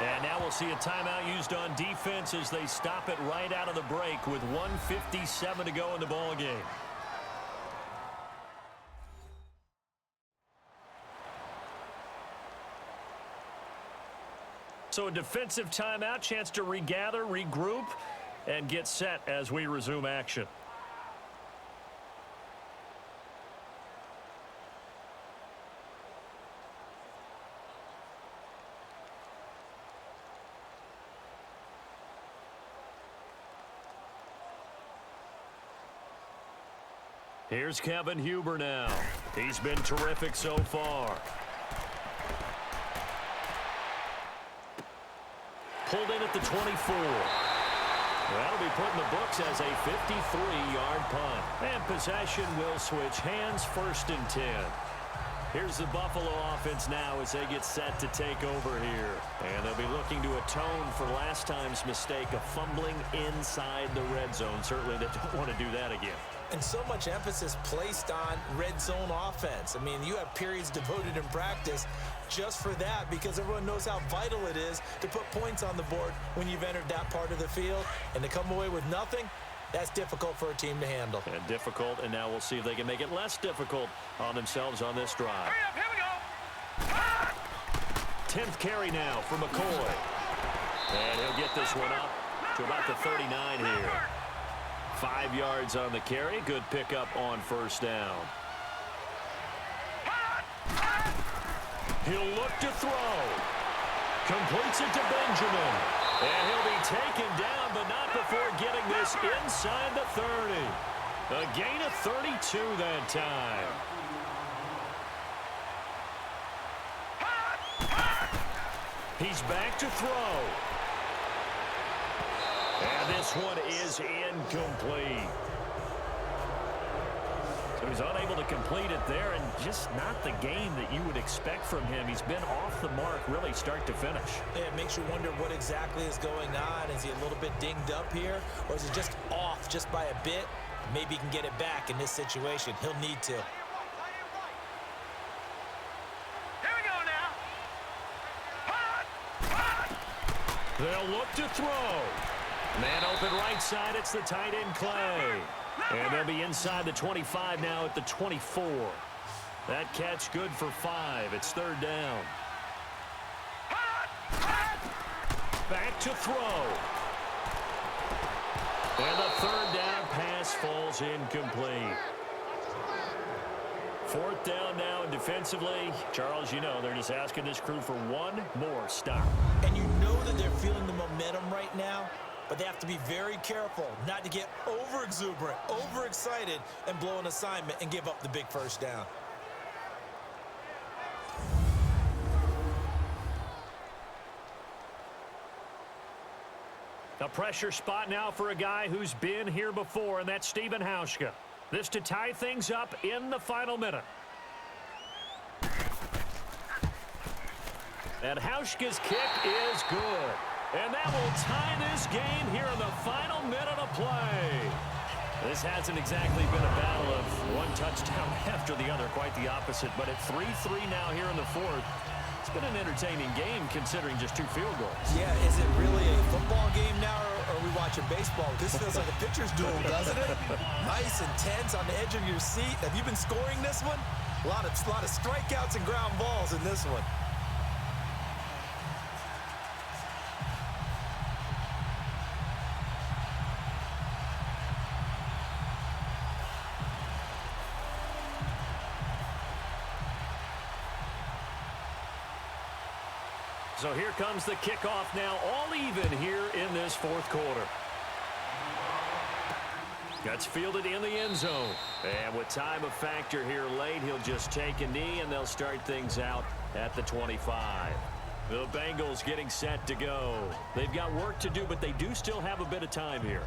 And now we'll see a timeout used on defense as they stop it right out of the break with 1:57 to go in the ball game. So a defensive timeout, chance to regather, regroup, and get set as we resume action. Here's Kevin Huber now. He's been terrific so far. Pulled in at the 24. That'll be put in the books as a 53-yard punt. And possession will switch hands, first and 10. Here's the Buffalo offense now as they get set to take over here. And they'll be looking to atone for last time's mistake of fumbling inside the red zone. Certainly they don't want to do that again. And so much emphasis placed on red zone offense. I mean, you have periods devoted in practice just for that because everyone knows how vital it is to put points on the board when you've entered that part of the field. And to come away with nothing, that's difficult for a team to handle. And difficult, and now we'll see if they can make it less difficult on themselves on this drive. Hurry up, here we go. 10th carry now for McCoy. And he'll get this one up to about the 39 here. 5 yards on the carry. Good pickup on first down. He'll look to throw. Completes it to Benjamin. And he'll be taken down, but not before getting this inside the 30. A gain of 32 that time. He's back to throw. And this one is incomplete. He was unable to complete it there, and just not the game that you would expect from him. He's been off the mark really start to finish. Yeah, it makes you wonder what exactly is going on. Is he a little bit dinged up here, or is he just off just by a bit? Maybe he can get it back in this situation. He'll need to. They'll look to throw. Man open right side. It's the tight end, Clay. And they'll be inside the 25 now at the 24. That catch good for 5. It's third down. Back to throw. And the third down pass falls incomplete. Fourth down now, and defensively, Charles, you know, they're just asking this crew for one more stop. And you know that they're feeling the momentum right now, but they have to be very careful not to get over-exuberant, over-excited, and blow an assignment and give up the big first down. A pressure spot now for a guy who's been here before, and that's Stephen Hauschka. This to tie things up in the final minute. And Hauschka's kick is good. And that will tie this game here in the final minute of play. This hasn't exactly been a battle of one touchdown after the other, quite the opposite. But at 3-3 now here in the fourth, it's been an entertaining game considering just 2 field goals. Yeah, is it really a football game now, or are we watching baseball? This feels like a pitcher's duel, doesn't it? Nice and tense on the edge of your seat. Have you been scoring this one? A lot of strikeouts and ground balls in this one. So here comes the kickoff now, all even here in this fourth quarter. That's fielded in the end zone. And with time a factor here late, he'll just take a knee, and they'll start things out at the 25. The Bengals getting set to go. They've got work to do, but they do still have a bit of time here.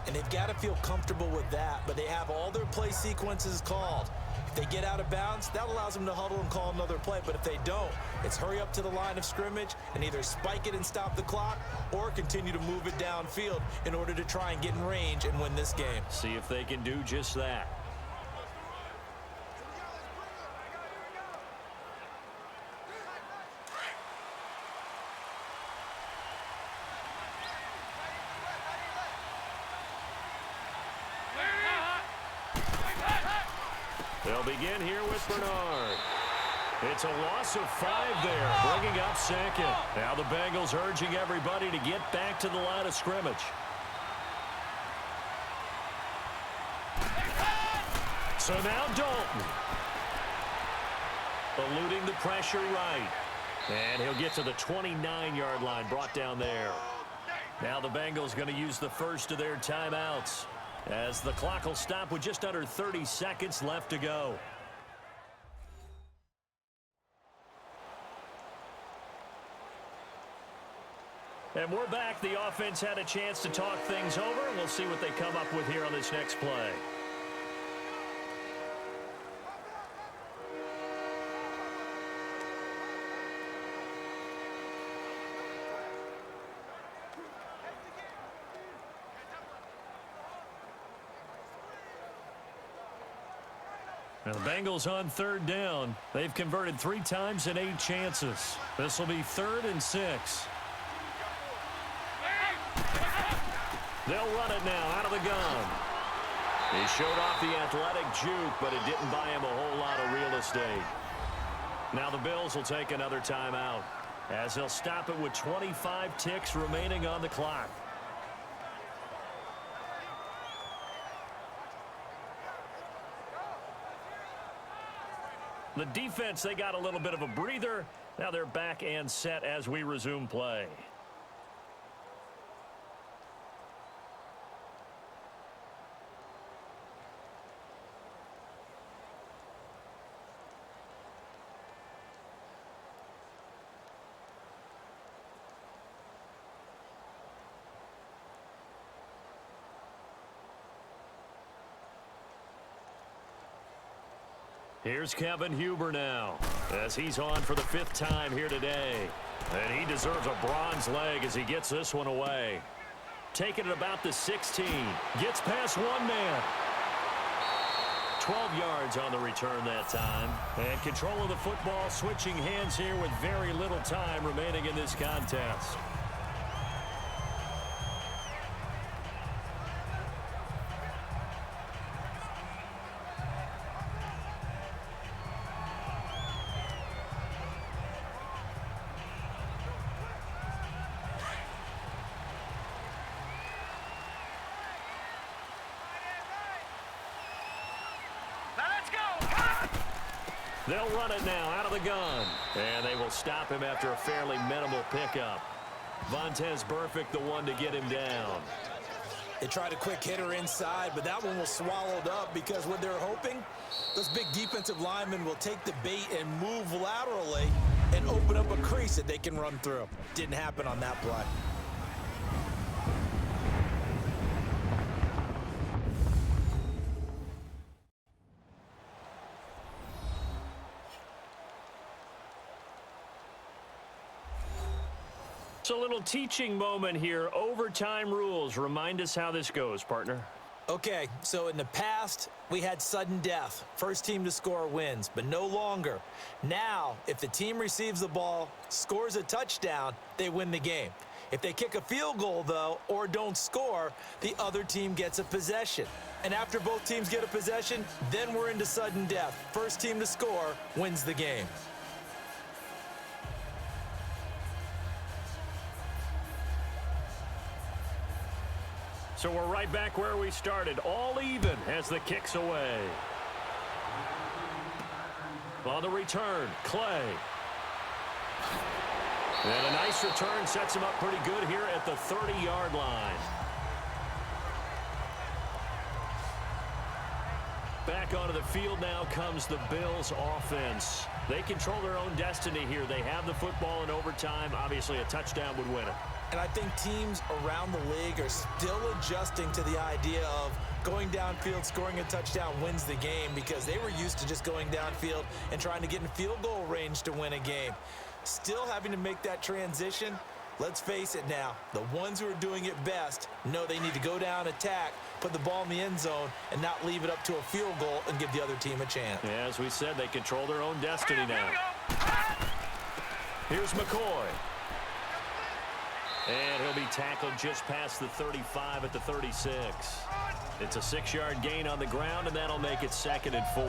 And they've got to feel comfortable with that, but they have all their play sequences called. If they get out of bounds, that allows them to huddle and call another play. But if they don't, it's hurry up to the line of scrimmage and either spike it and stop the clock or continue to move it downfield in order to try and get in range and win this game. See if they can do just that. They'll begin here with Bernard. It's a loss of 5 there, bringing up second. Now the Bengals urging everybody to get back to the line of scrimmage. So now Dalton. Eluding the pressure right. And he'll get to the 29-yard line, brought down there. Now the Bengals going to use the first of their timeouts, as the clock will stop with just under 30 seconds left to go. And we're back. The offense had a chance to talk things over, and we'll see what they come up with here on this next play. Now the Bengals on third down. They've converted 3 times in 8 chances. This will be 3rd and 6. They'll run it now out of the gun. He showed off the athletic juke, but it didn't buy him a whole lot of real estate. Now the Bills will take another timeout, as they'll stop it with 25 ticks remaining on the clock. The defense, they got a little bit of a breather. Now they're back and set as we resume play. Here's Kevin Huber now, as he's on for the 5th time here today. And he deserves a bronze leg as he gets this one away. Taking it about the 16. Gets past one man. 12 yards on the return that time. And control of the football switching hands here with very little time remaining in this contest. They'll run it now out of the gun. And they will stop him after a fairly minimal pickup. Vontez Burfict, the one to get him down. They tried a quick hitter inside, but that one was swallowed up because what they're hoping, those big defensive linemen will take the bait and move laterally and open up a crease that they can run through. Didn't happen on that play. It's a little teaching moment here. Overtime rules. Remind us how this goes, partner. Okay, so in the past, we had sudden death. First team to score wins, but no longer. Now, if the team receives the ball, scores a touchdown, they win the game. If they kick a field goal, though, or don't score, the other team gets a possession. And after both teams get a possession, then we're into sudden death. First team to score wins the game. So we're right back where we started, all even as the kick's away. On the return, Clay. And a nice return sets him up pretty good here at the 30-yard line. Back onto the field now comes the Bills offense. They control their own destiny here. They have the football in overtime. Obviously, a touchdown would win it. And I think teams around the league are still adjusting to the idea of going downfield, scoring a touchdown wins the game because they were used to just going downfield and trying to get in field goal range to win a game. Still having to make that transition. Let's face it now, the ones who are doing it best know they need to go down, attack, put the ball in the end zone, and not leave it up to a field goal and give the other team a chance. Yeah, as we said, they control their own destiny now. Here's McCoy. And he'll be tackled just past the 35 at the 36. It's a 6-yard gain on the ground, and that'll make it 2nd and 4.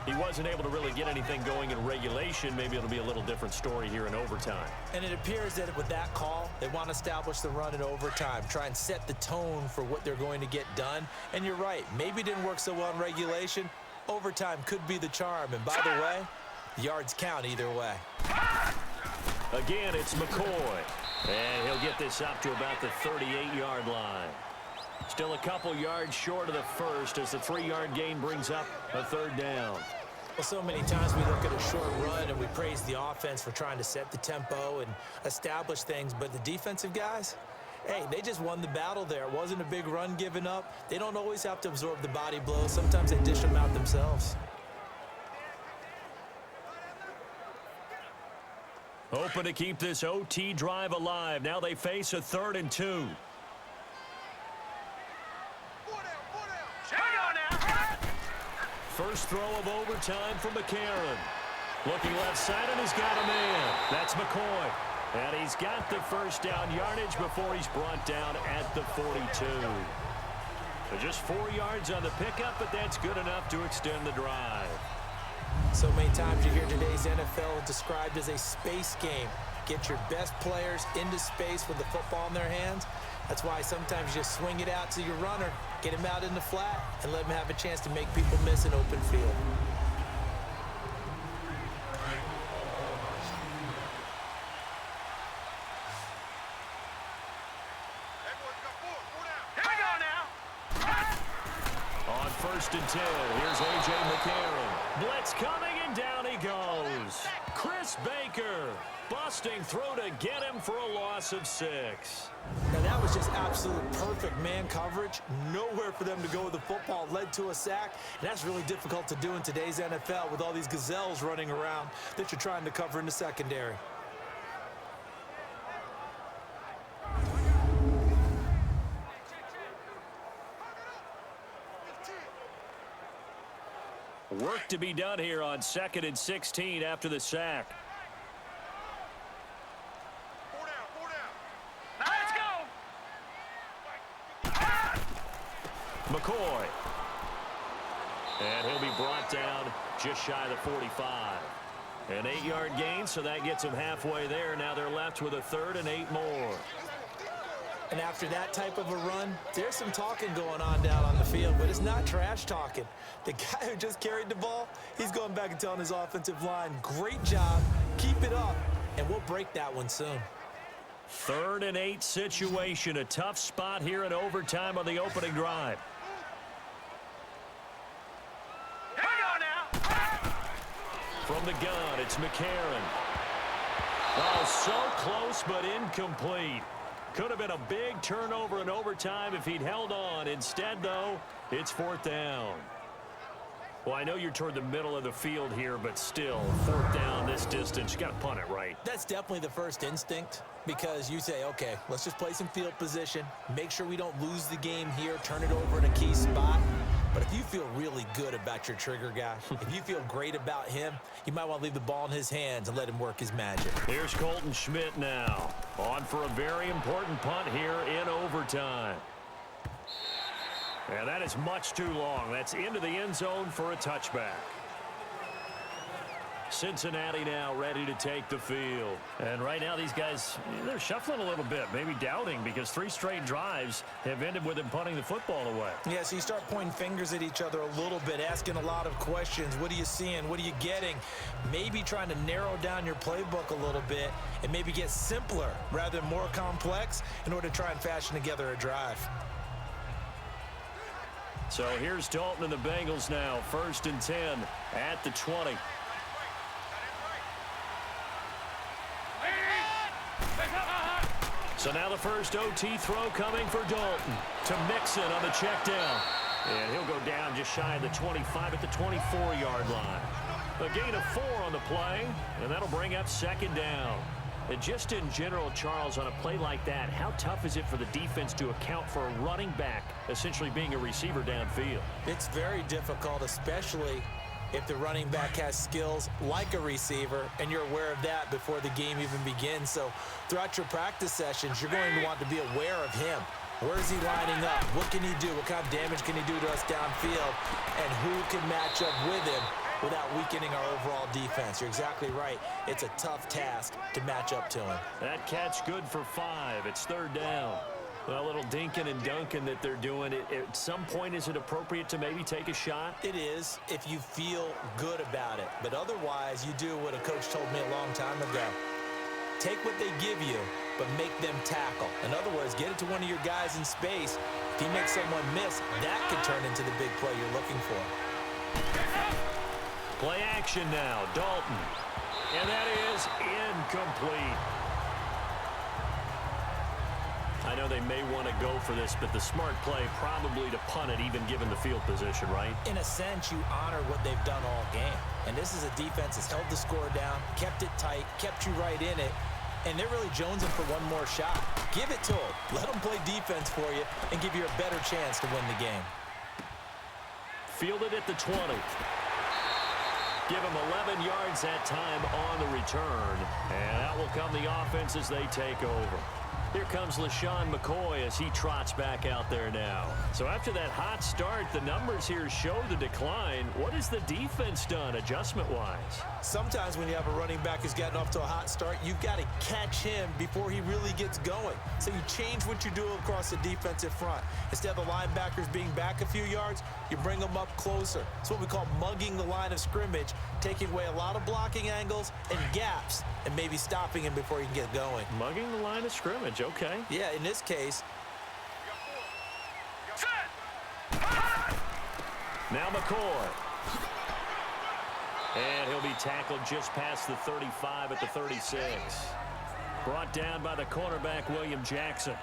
He wasn't able to really get anything going in regulation. Maybe it'll be a little different story here in overtime. And it appears that with that call, they want to establish the run in overtime, try and set the tone for what they're going to get done. And you're right, maybe it didn't work so well in regulation. Overtime could be the charm. And by the way, yards count either way. Again, it's McCoy. And he'll get this up to about the 38-yard line. Still a couple yards short of the first as the 3-yard gain brings up a 3rd down. Well, so many times we look at a short run and we praise the offense for trying to set the tempo and establish things, but the defensive guys, hey, they just won the battle there. It wasn't a big run given up. They don't always have to absorb the body blows. Sometimes they dish them out themselves. Hoping to keep this OT drive alive. Now they face a 3rd and 2. First throw of overtime for McCarron. Looking left side, and he's got a man. That's McCoy. And he's got the first down yardage before he's brought down at the 42. So just 4 yards on the pickup, but that's good enough to extend the drive. So many times you hear today's NFL described as a space game. Get your best players into space with the football in their hands. That's why sometimes you just swing it out to your runner, get him out in the flat, and let him have a chance to make people miss an open field. On 1st and 10, here's A.J. McCarron. Blitz coming, and down he goes. Chris Baker busting through to get him for a loss of 6. Now that was just absolute perfect man coverage. Nowhere for them to go with the football. Led to a sack. And that's really difficult to do in today's NFL with all these gazelles running around that you're trying to cover in the secondary. Work to be done here on 2nd and 16 after the sack. McCoy. And he'll be brought down just shy of the 45. An 8-yard gain, so that gets them halfway there. Now they're left with a 3rd and 8 more. And after that type of a run, there's some talking going on down on the field, but it's not trash talking. The guy who just carried the ball, he's going back and telling his offensive line, great job, keep it up, and we'll break that one soon. 3rd and 8 situation, a tough spot here in overtime on the opening drive. From the gun, it's McCarron. Oh, so close but incomplete. Could have been a big turnover in overtime if he'd held on. Instead, though, it's 4th down. Well, I know you're toward the middle of the field here, but still, 4th down this distance. You got to punt it, right? That's definitely the first instinct, because you say, okay, let's just play some field position, make sure we don't lose the game here, turn it over in a key spot. But if you feel really good about your trigger guy, if you feel great about him, you might want to leave the ball in his hands and let him work his magic. Here's Colton Schmidt now, on for a very important punt here in overtime. And that is much too long. That's into the end zone for a touchback. Cincinnati now ready to take the field. And right now these guys, they're shuffling a little bit, maybe doubting, because 3 straight drives have ended with them punting the football away. Yeah, so you start pointing fingers at each other a little bit, asking a lot of questions. What are you seeing? What are you getting? Maybe trying to narrow down your playbook a little bit and maybe get simpler rather than more complex in order to try and fashion together a drive. So here's Dalton and the Bengals now, 1st and 10 at the 20. So now the first OT throw coming for Dalton to Mixon on the check down. And he'll go down just shy of the 25 at the 24-yard line. A gain of 4 on the play, and that'll bring up 2nd down. And just in general, Charles, on a play like that, how tough is it for the defense to account for a running back essentially being a receiver downfield? It's very difficult, especially if the running back has skills like a receiver, and you're aware of that before the game even begins. So throughout your practice sessions, you're going to want to be aware of him. Where is he lining up? What can he do? What kind of damage can he do to us downfield? And who can match up with him without weakening our overall defense? You're exactly right. It's a tough task to match up to him. That catch good for 5. It's 3rd down. Well, a little dinking and dunking that they're doing. At some point, is it appropriate to maybe take a shot? It is, if you feel good about it. But otherwise, you do what a coach told me a long time ago. Take what they give you, but make them tackle. In other words, get it to one of your guys in space. If you make someone miss, that could turn into the big play you're looking for. Play action now, Dalton. And that is incomplete. I know they may want to go for this, but the smart play probably to punt it, even given the field position, right? In a sense, you honor what they've done all game. And this is a defense that's held the score down, kept it tight, kept you right in it, and they're really jonesing for one more shot. Give it to them. Let them play defense for you and give you a better chance to win the game. Fielded at the 20. Give them 11 yards that time on the return, and that will come the offense as they take over. Here comes LaShawn McCoy as he trots back out there now. So after that hot start, the numbers here show the decline. What has the defense done adjustment-wise? Sometimes when you have a running back who's gotten off to a hot start, you've got to catch him before he really gets going. So you change what you do across the defensive front. Instead of the linebackers being back a few yards, you bring them up closer. It's what we call mugging the line of scrimmage, taking away a lot of blocking angles and gaps, and maybe stopping him before he can get going. Mugging the line of scrimmage, okay. Yeah, in this case. Now McCoy. And he'll be tackled just past the 35 at the 36. Brought down by the cornerback, William Jackson.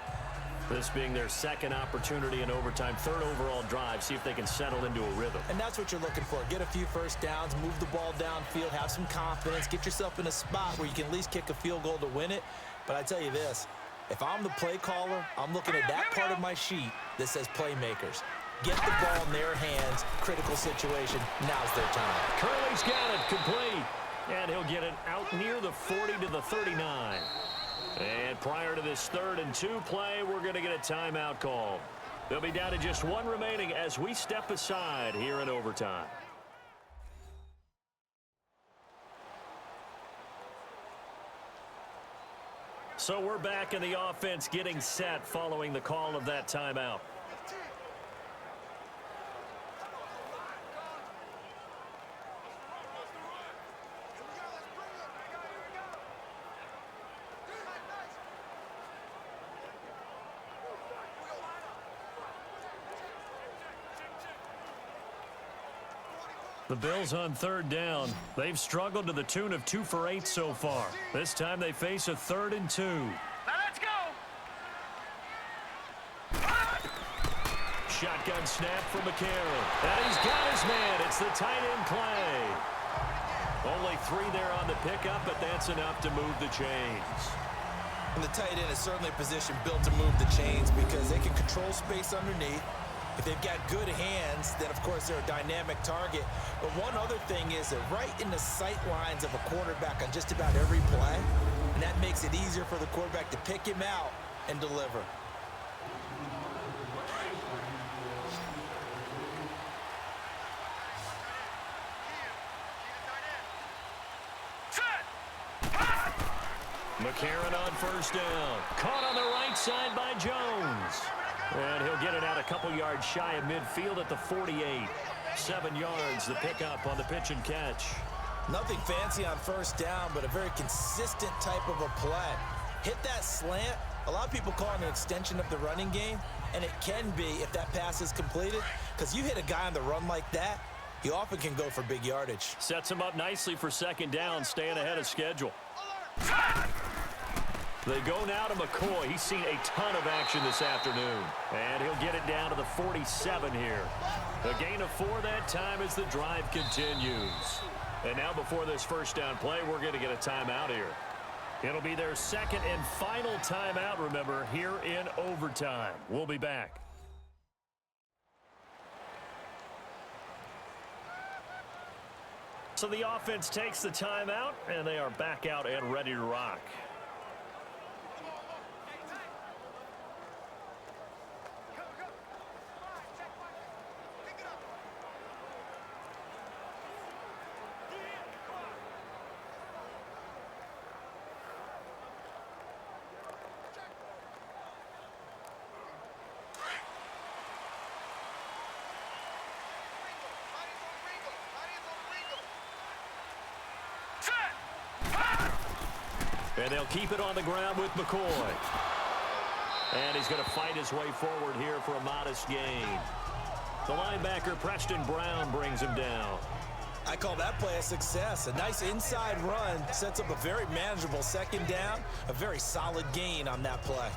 This being their second opportunity in overtime, third overall drive. See if they can settle into a rhythm. And that's what you're looking for. Get a few first downs, move the ball downfield, have some confidence, get yourself in a spot where you can at least kick a field goal to win it. But I tell you this, if I'm the play caller, I'm looking at that part of my sheet that says playmakers. Get the ball in their hands, critical situation, now's their time. Curley's got it, complete. And he'll get it out near the 40 to the 39. And prior to this 3rd and 2 play, we're going to get a timeout call. They'll be down to just one remaining as we step aside here in overtime. So we're back in the offense getting set following the call of that timeout. The Bills on 3rd down. They've struggled to the tune of 2 for 8 so far. This time they face a 3rd and 2. Now let's go. Shotgun snap from McCarron. And he's got his man. It's the tight end play. Only 3 there on the pickup, but that's enough to move the chains. And the tight end is certainly a position built to move the chains because they can control space underneath. If they've got good hands, then, of course, they're a dynamic target. But one other thing is they're right in the sight lines of a quarterback on just about every play, and that makes it easier for the quarterback to pick him out and deliver. McCarron on 1st down. Caught on the right side by Jones. And he'll get it out a couple yards shy of midfield at the 48. 7 yards, the pickup on the pitch and catch. Nothing fancy on 1st down, but a very consistent type of a play. Hit that slant. A lot of people call it an extension of the running game, and it can be if that pass is completed, because you hit a guy on the run like that, he often can go for big yardage. Sets him up nicely for 2nd down, staying ahead of schedule. They go now to McCoy. He's seen a ton of action this afternoon. And he'll get it down to the 47 here. A gain of 4 that time as the drive continues. And now before this 1st down play, we're going to get a timeout here. It'll be their 2nd and final timeout, remember, here in overtime. We'll be back. So the offense takes the timeout, and they are back out and ready to rock. And they'll keep it on the ground with McCoy. And he's going to fight his way forward here for a modest gain. The linebacker, Preston Brown, brings him down. I call that play a success. A nice inside run sets up a very manageable 2nd down. A very solid gain on that play.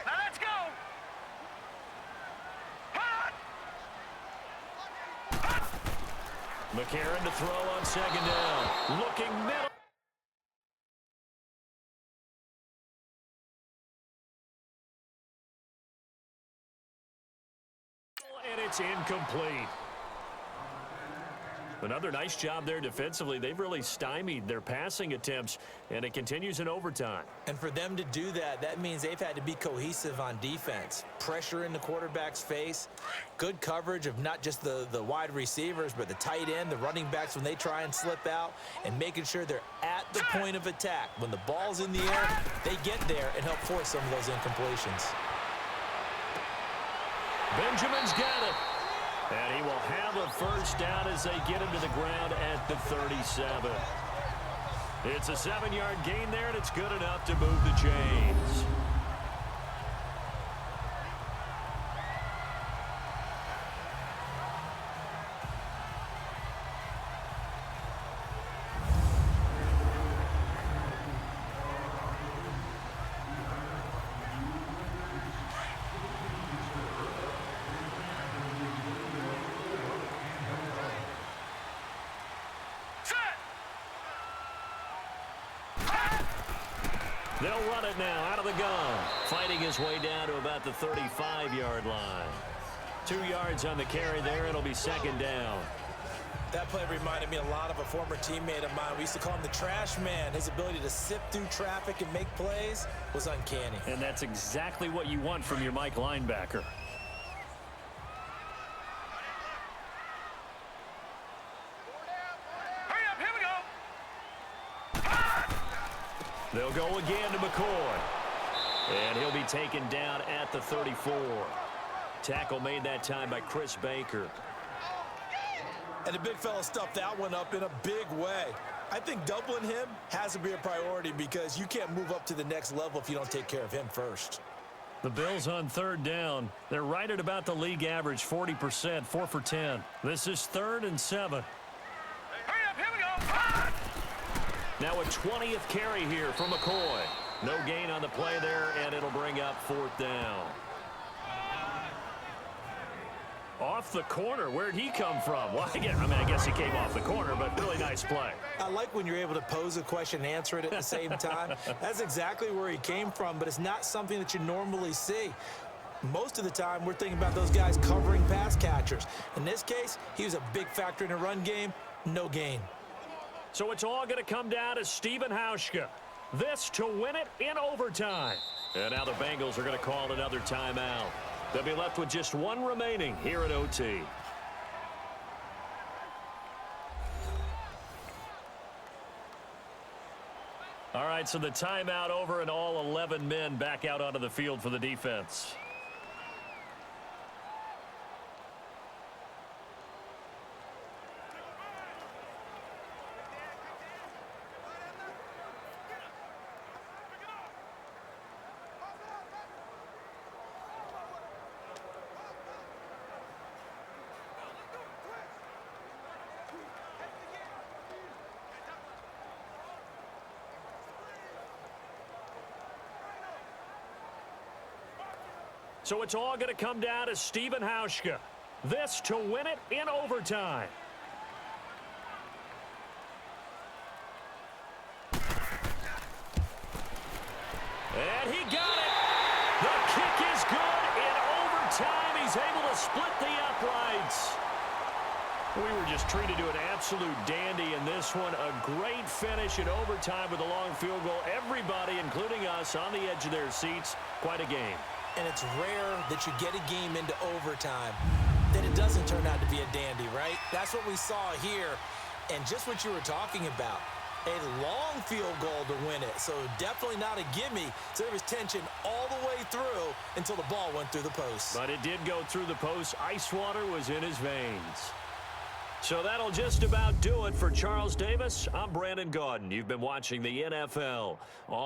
Now let's go. McCarron to throw on 2nd down. Looking middle. And it's incomplete. Another nice job there defensively. They've really stymied their passing attempts, and it continues in overtime. And for them to do that, that means they've had to be cohesive on defense. Pressure in the quarterback's face, good coverage of not just the wide receivers, but the tight end, the running backs when they try and slip out, and making sure they're at the point of attack. When the ball's in the air, they get there and help force some of those incompletions. Benjamin's got it. And he will have a first down as they get him to the ground at the 37. It's a 7-yard gain there, and it's good enough to move the chains. They'll run it now out of the gun. Fighting his way down to about the 35-yard line. 2 yards on the carry there. It'll be second down. That play reminded me a lot of a former teammate of mine. We used to call him the trash man. His ability to sift through traffic and make plays was uncanny. And that's exactly what you want from your Mike linebacker. They'll go again to McCoy. And he'll be taken down at the 34. Tackle made that time by Chris Baker. And the big fella stuffed that one up in a big way. I think doubling him has to be a priority because you can't move up to the next level if you don't take care of him first. The Bills on third down. They're right at about the league average, 40%, 4 for 10. This is 3rd and 7. Now a 20th carry here from McCoy. No gain on the play there, and it'll bring up 4th down. Off the corner. Where'd he come from? Well, I guess he came off the corner, but really nice play. I like when you're able to pose a question and answer it at the same time. That's exactly where he came from, but it's not something that you normally see. Most of the time, we're thinking about those guys covering pass catchers. In this case, he was a big factor in the run game. No gain. So it's all going to come down to Stephen Hauschka. This to win it in overtime. And now the Bengals are going to call another timeout. They'll be left with just one remaining here at OT. All right, so the timeout over and all 11 men back out onto the field for the defense. So it's all going to come down to Stephen Hauschka. This to win it in overtime. And he got it. The kick is good in overtime. He's able to split the uprights. We were just treated to an absolute dandy in this one. A great finish in overtime with a long field goal. Everybody, including us, on the edge of their seats. Quite a game. And it's rare that you get a game into overtime that it doesn't turn out to be a dandy, right? That's what we saw here. And just what you were talking about, a long field goal to win it. So definitely not a gimme. So there was tension all the way through until the ball went through the post. But it did go through the post. Ice water was in his veins. So that'll just about do it for Charles Davis. I'm Brandon Gaudin. You've been watching the NFL on